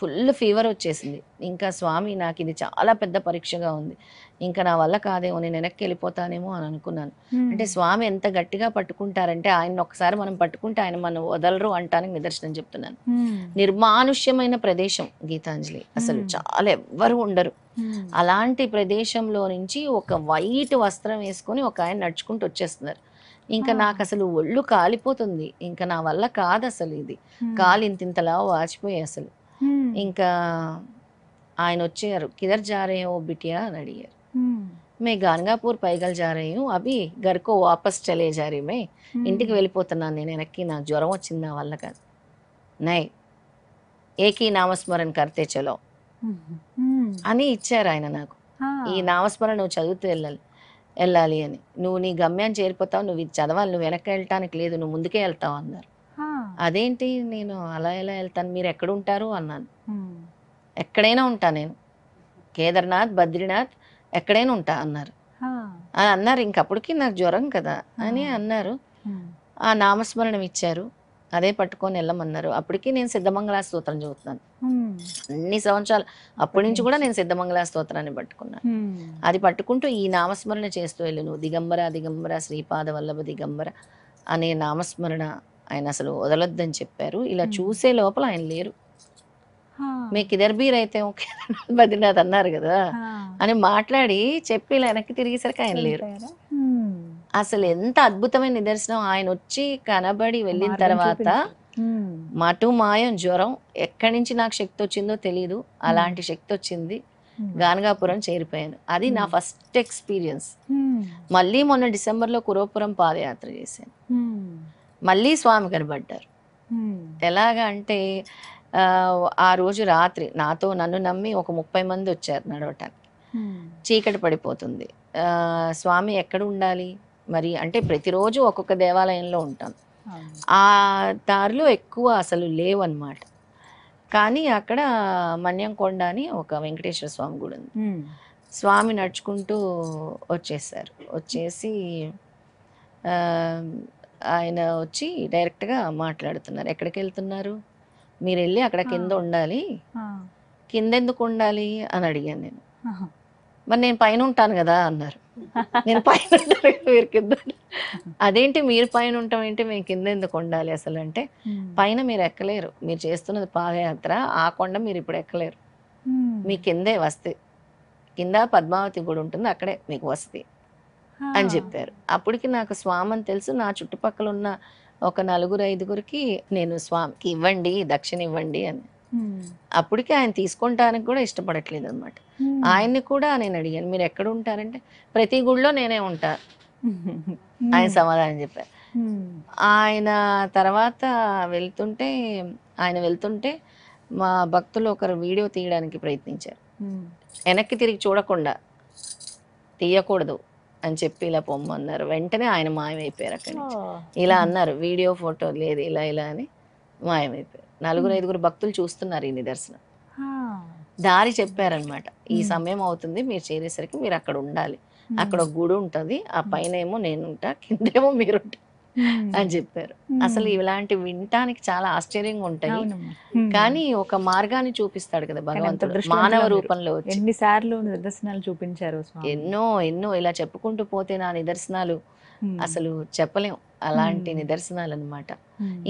ఫుల్ ఫీవర్ వచ్చేసింది. ఇంకా స్వామి నాకు ఇది చాలా పెద్ద పరీక్షగా ఉంది, ఇంకా నా వల్ల కాదేమో, నేను వెనక్కి వెళ్ళిపోతానేమో అని అనుకున్నాను. అంటే స్వామి ఎంత గట్టిగా పట్టుకుంటారంటే, ఆయన ఒకసారి మనం పట్టుకుంటే ఆయన మనం వదలరు అంటానికి నిదర్శనం చెప్తున్నాను. నిర్మానుష్యమైన ప్రదేశం గీతాంజలి, అసలు చాలా ఎవ్వరు ఉండరు. అలాంటి ప్రదేశంలో నుంచి ఒక వైట్ వస్త్రం వేసుకొని ఒక ఆయన నడుచుకుంటూ వచ్చేస్తున్నారు. ఇంకా నాకు అసలు ఒళ్ళు కాలిపోతుంది, ఇంకా నా వల్ల కాదు అసలు, ఇది కాలు ఇంతింతలా వాచిపోయి అసలు. ఇంకా ఆయన వచ్చారు, కిధర్ जा रहे हो बिटिया అని అడిగారు. మే గాన్గాపూర్ పైగల్ जा रही हूँ, అభి గర్కో వాపస్ చలే जा रही మే, ఇంటికి వెళ్ళిపోతున్నాను నేను వెనక్కి, నాకు జ్వరం వచ్చింది, నా వల్ల కాదు. నై ఏకీ నామస్మరణ కర్తే చలో అని ఇచ్చారు ఆయన నాకు. ఈ నామస్మరణ నువ్వు చదువుతూ వెళ్ళాలి అని, నువ్వు నీ గమ్యాన్ని చేరిపోతావు, నువ్వు ఇది చదవాలి, నువ్వు వెనక్కి వెళ్ళటానికి లేదు, నువ్వు ముందుకే వెళ్తావు అన్నారు. అదేంటి నేను అలా ఎలా వెళ్తాను, మీరు ఎక్కడ ఉంటారు అన్నాను. ఎక్కడైనా ఉంటా నేను, కేదార్నాథ్ బద్రీనాథ్ ఎక్కడైనా ఉంటా అన్నారు. అని అన్నారు. ఇంకప్పటికి నాకు జ్వరం కదా అని అన్నారు. ఆ నామస్మరణం ఇచ్చారు, అదే పట్టుకొని వెళ్ళమన్నారు. అప్పటికి నేను సిద్ధమంగళ స్తోత్రం చదువుతున్నాను అన్ని సంవత్సరాలు, అప్పటి నుంచి కూడా నేను సిద్ధమంగళ స్తోత్రాన్ని పట్టుకున్నాను. అది పట్టుకుంటూ ఈ నామస్మరణ చేస్తూ వెళ్ళు, నువ్వు దిగంబర దిగంబర శ్రీపాద వల్లభ దిగంబర అనే నామస్మరణ ఆయన అసలు వదలొద్దని చెప్పారు. ఇలా చూసే లోపల ఆయన లేరు. మీకు ఇద్దరు బీర్ అయితే ఓకే బద్రీనాథ్ అన్నారు కదా అని మాట్లాడి చెప్పి ఇలా వెనక్కి తిరిగేసరికి ఆయన లేరు. అసలు ఎంత అద్భుతమైన నిదర్శనం. ఆయన వచ్చి కనబడి వెళ్ళిన తర్వాత మటు మాయం జ్వరం, ఎక్కడి నుంచి నాకు శక్తి వచ్చిందో తెలీదు, అలాంటి శక్తి వచ్చింది. గానగాపురం చేరిపోయాను. అది నా ఫస్ట్ ఎక్స్పీరియన్స్. మళ్ళీ మొన్న డిసెంబర్లో కురవపురం పాదయాత్ర చేశాను. మళ్ళీ స్వామి కనబడ్డారు. ఎలాగా అంటే ఆ రోజు రాత్రి నన్ను నమ్మి ఒక 30 మంది వచ్చారు నడవటానికి. చీకటి పడిపోతుంది. స్వామి ఎక్కడ ఉండాలి మరి అంటే, ప్రతిరోజు ఒక్కొక్క దేవాలయంలో ఉంటాను. ఆ దారిలో ఎక్కువ అసలు లేవన్నమాట. కానీ అక్కడ మన్యంకొండ అని ఒక వెంకటేశ్వర స్వామి గుడి ఉంది. స్వామి నడుచుకుంటూ వచ్చేసారు. వచ్చేసి ఆయన వచ్చి డైరెక్ట్గా మాట్లాడుతున్నారు. ఎక్కడికి వెళ్తున్నారు, మీరు వెళ్ళి అక్కడ కింద ఉండాలి. కింద ఎందుకు ఉండాలి అని అడిగాను నేను. మరి నేను పైన ఉంటాను కదా అన్నారు. నేను పైన ఉంటాను, మీరు కింద. అదేంటి మీరు పైన ఉంటాం ఏంటి, మేము కింద ఎందుకు ఉండాలి అసలు అంటే, పైన మీరు ఎక్కలేరు, మీరు చేస్తున్నది పాదయాత్ర, ఆ కొండ మీరు ఇప్పుడు ఎక్కలేరు, మీ కిందే వస్తే కింద పద్మావతి గుడి ఉంటుంది, అక్కడే మీకు వస్తే అని చెప్పారు. అప్పటికి నాకు స్వామి అని తెలుసు. నా చుట్టుపక్కల ఉన్న ఒక 4-5 నేను స్వామికి ఇవ్వండి, దక్షిణ ఇవ్వండి అని అప్పటికి ఆయన తీసుకుంటానికి కూడా ఇష్టపడట్లేదు అనమాట. ఆయన్ని కూడా నేను అడిగాను, మీరు ఎక్కడ ఉంటారంటే ప్రతి గుడిలో నేనే ఉంటా ఆయన సమాధానం చెప్పారు. ఆయన తర్వాత వెళ్తుంటే మా భక్తులు ఒకరు వీడియో తీయడానికి ప్రయత్నించారు. వెనక్కి తిరిగి చూడకుండా తీయకూడదు అని చెప్పి ఇలా పొమ్మన్నారు. వెంటనే ఆయన మాయమైపోయారు అక్కడి నుంచి. ఇలా అన్నారు, వీడియో ఫోటో లేదు, ఇలా ఇలా అని మాయమైపోయారు. 4-5 భక్తులు చూస్తున్నారు ఈ నిదర్శనం. దారి చెప్పారనమాట, ఈ సమయం అవుతుంది, మీరు చేరేసరికి మీరు అక్కడ ఉండాలి, అక్కడ ఒక గుడి ఉంటుంది, ఆ పైన ఏమో నేను ఉంటా, కిందేమో మీరు అని చెప్పారు. అసలు ఇలాంటి వినటానికి చాలా ఆశ్చర్యంగా ఉంటాయి, కానీ ఒక మార్గాన్ని చూపిస్తాడు కదా భగవంతుడు మానవ రూపంలో. ఎన్నిసార్లు నిదర్శనాలు చూపించారు, ఎన్నో ఇలా చెప్పుకుంటూ పోతే నా నిదర్శనాలు అసలు చెప్పలేం, అలాంటి నిదర్శనాలు అనమాట.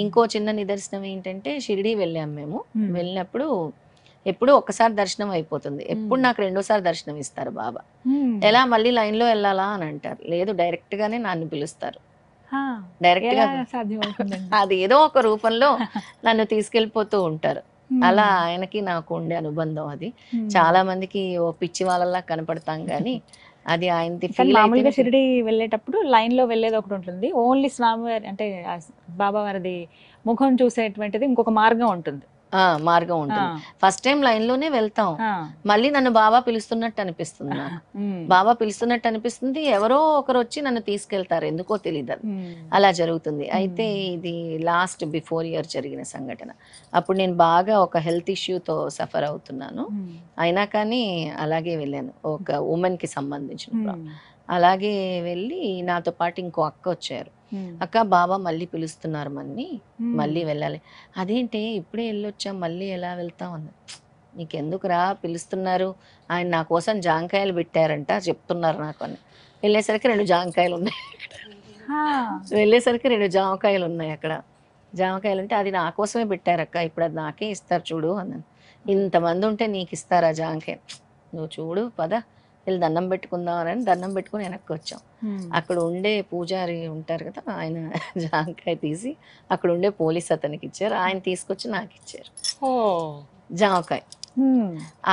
ఇంకో చిన్న నిదర్శనం ఏంటంటే, షిరిడి వెళ్ళాం మేము. వెళ్ళినప్పుడు ఎప్పుడు ఒక్కసారి దర్శనం అయిపోతుంది, ఎప్పుడు నాకు 2వ సారి దర్శనం ఇస్తారు బాబా. ఎలా మళ్ళీ లైన్లో వెళ్ళాలా అని అంటారు, లేదు డైరెక్ట్ గానే నన్ను పిలుస్తారు. డైరెక్ట్ గా అది ఏదో ఒక రూపంలో నన్ను తీసుకెళ్ళిపోతూ ఉంటారు. అలా ఆయనకి నాకు ఉండే అనుబంధం అది. చాలా మందికి ఓ పిచ్చి వాళ్ళలా కనపడతాం కానీ అది ఆయనది. మామూలుగా షిరిడి వెళ్ళేటప్పుడు లైన్ లో వెళ్ళేది ఒకటి ఉంటుంది, ఓన్లీ స్వామివారి అంటే బాబా వారిది ముఖం చూసేటువంటిది ఇంకొక మార్గం ఉంటుంది. మార్గం ఉంటుంది. ఫస్ట్ టైం లైన్ లోనే వెళ్తాం, మళ్ళీ నన్ను బాబా పిలుస్తున్నట్టు అనిపిస్తుంది, నాకు బాబా పిలుస్తున్నట్టు అనిపిస్తుంది, ఎవరో ఒకరు వచ్చి నన్ను తీసుకెళ్తారు, ఎందుకో తెలియదు, అది అలా జరుగుతుంది. అయితే ఇది లాస్ట్ బిఫోర్ ఇయర్ జరిగిన సంఘటన. అప్పుడు నేను బాగా ఒక హెల్త్ ఇష్యూతో సఫర్ అవుతున్నాను, అయినా కానీ అలాగే వెళ్ళాను, ఒక ఉమెన్ కి సంబంధించిన. అలాగే వెళ్ళి నాతో పాటు ఇంకో అక్క వచ్చారు, అక్క బాబా మళ్ళీ పిలుస్తున్నారు మన్ని, మళ్ళీ వెళ్ళాలి. అదేంటి ఇప్పుడే వెళ్ళొచ్చాం మళ్ళీ ఎలా వెళ్తాం అన్న. నీకెందుకురా, పిలుస్తున్నారు, ఆయన నా కోసం జాంకాయలు పెట్టారంట చెప్తున్నారు నాకు అని. వెళ్ళేసరికి 2 జాంకాయలు ఉన్నాయి, వెళ్ళేసరికి 2 జామకాయలు ఉన్నాయి అక్కడ. జామకాయలు అంటే అది నా కోసమే పెట్టారక్క, ఇప్పుడు అది నాకే ఇస్తారు చూడు అన్నాను. ఇంతమంది ఉంటే నీకు ఇస్తారా జాంకాయ, నువ్వు చూడు పద వెళ్ళి దండం పెట్టుకుందామని దండం పెట్టుకుని వెనక్కి వచ్చాం. అక్కడ ఉండే పూజారి ఉంటారు కదా, ఆయన జామకాయ తీసి అక్కడ ఉండే పోలీస్ అతనికి ఇచ్చారు, ఆయన తీసుకొచ్చి నాకు ఇచ్చారు జామకాయ.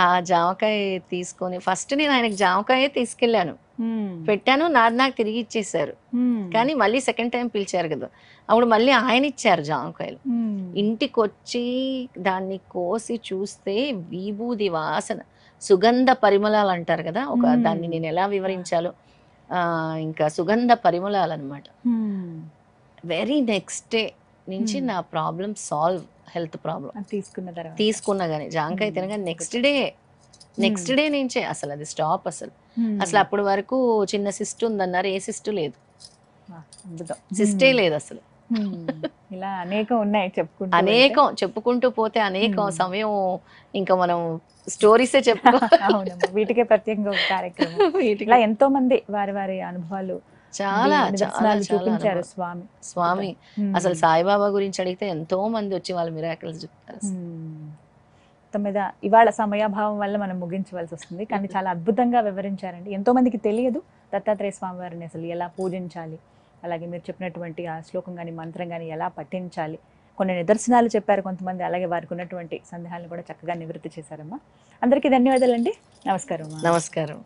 ఆ జామకాయ తీసుకొని ఫస్ట్ నేను ఆయనకి జామకాయ తీసుకెళ్ళాను, పెట్టాను, నాకు తిరిగి ఇచ్చేసారు. కానీ మళ్ళీ సెకండ్ టైం పిలిచారు కదా, అప్పుడు మళ్ళీ ఆయన ఇచ్చారు జామకాయలు. ఇంటికి వచ్చి దాన్ని కోసి చూస్తే విభూది వాసన, సుగంధ పరిమళాలు అంటారు కదా, ఒక దాన్ని నేను ఎలా వివరించాలో, ఇంకా సుగంధ పరిమళాలు అనమాట. వెరీ నెక్స్ట్ డే నుంచి నా ప్రాబ్లం సాల్వ్, హెల్త్ ప్రాబ్లం తీసుకున్నా కానీ జాంకాయ తినగా నెక్స్ట్ డే నుంచే అసలు అది స్టాప్. అసలు అప్పటి వరకు చిన్న సిస్ట్ ఉందన్నారు, ఏ సిస్ట్ లేదు, సిస్టే లేదు అసలు. ఇలా అనేకం ఉన్నాయి, చెప్పుకుంటూ పోతే అనేకం సమయం ఇంకా మనం స్టోరీసే చెప్పుకోవాలి. వీటికే ప్రత్యేకంగా ఒక కార్యక్రమం. ఇలా ఎంతో మంది వారి వారి అనుభవాలు చాలా చూపించారు స్వామి. అసలు సాయిబాబా గురించి అడిగితే ఎంతో మంది వచ్చి వాళ్ళ మిరాకిల్స్ చెప్తారు. మీద ఇవాళ సమయాభావం వల్ల మనం ముగించవలసి వస్తుంది, కానీ చాలా అద్భుతంగా వివరించారండి. ఎంతో మందికి తెలియదు దత్తాత్రేయ స్వామి వారిని అసలు ఎలా పూజించాలి, అలాగే మీరు చెప్పినటువంటి ఆ శ్లోకం కానీ మంత్రం కానీ ఎలా పఠించాలి, కొన్ని నిదర్శనాలు చెప్పారు కొంతమంది, అలాగే వారికి ఉన్నటువంటి సందేహాలను కూడా చక్కగా నివృత్తి చేశారమ్మా. అందరికీ ధన్యవాదాలండి. నమస్కారం. నమస్కారం.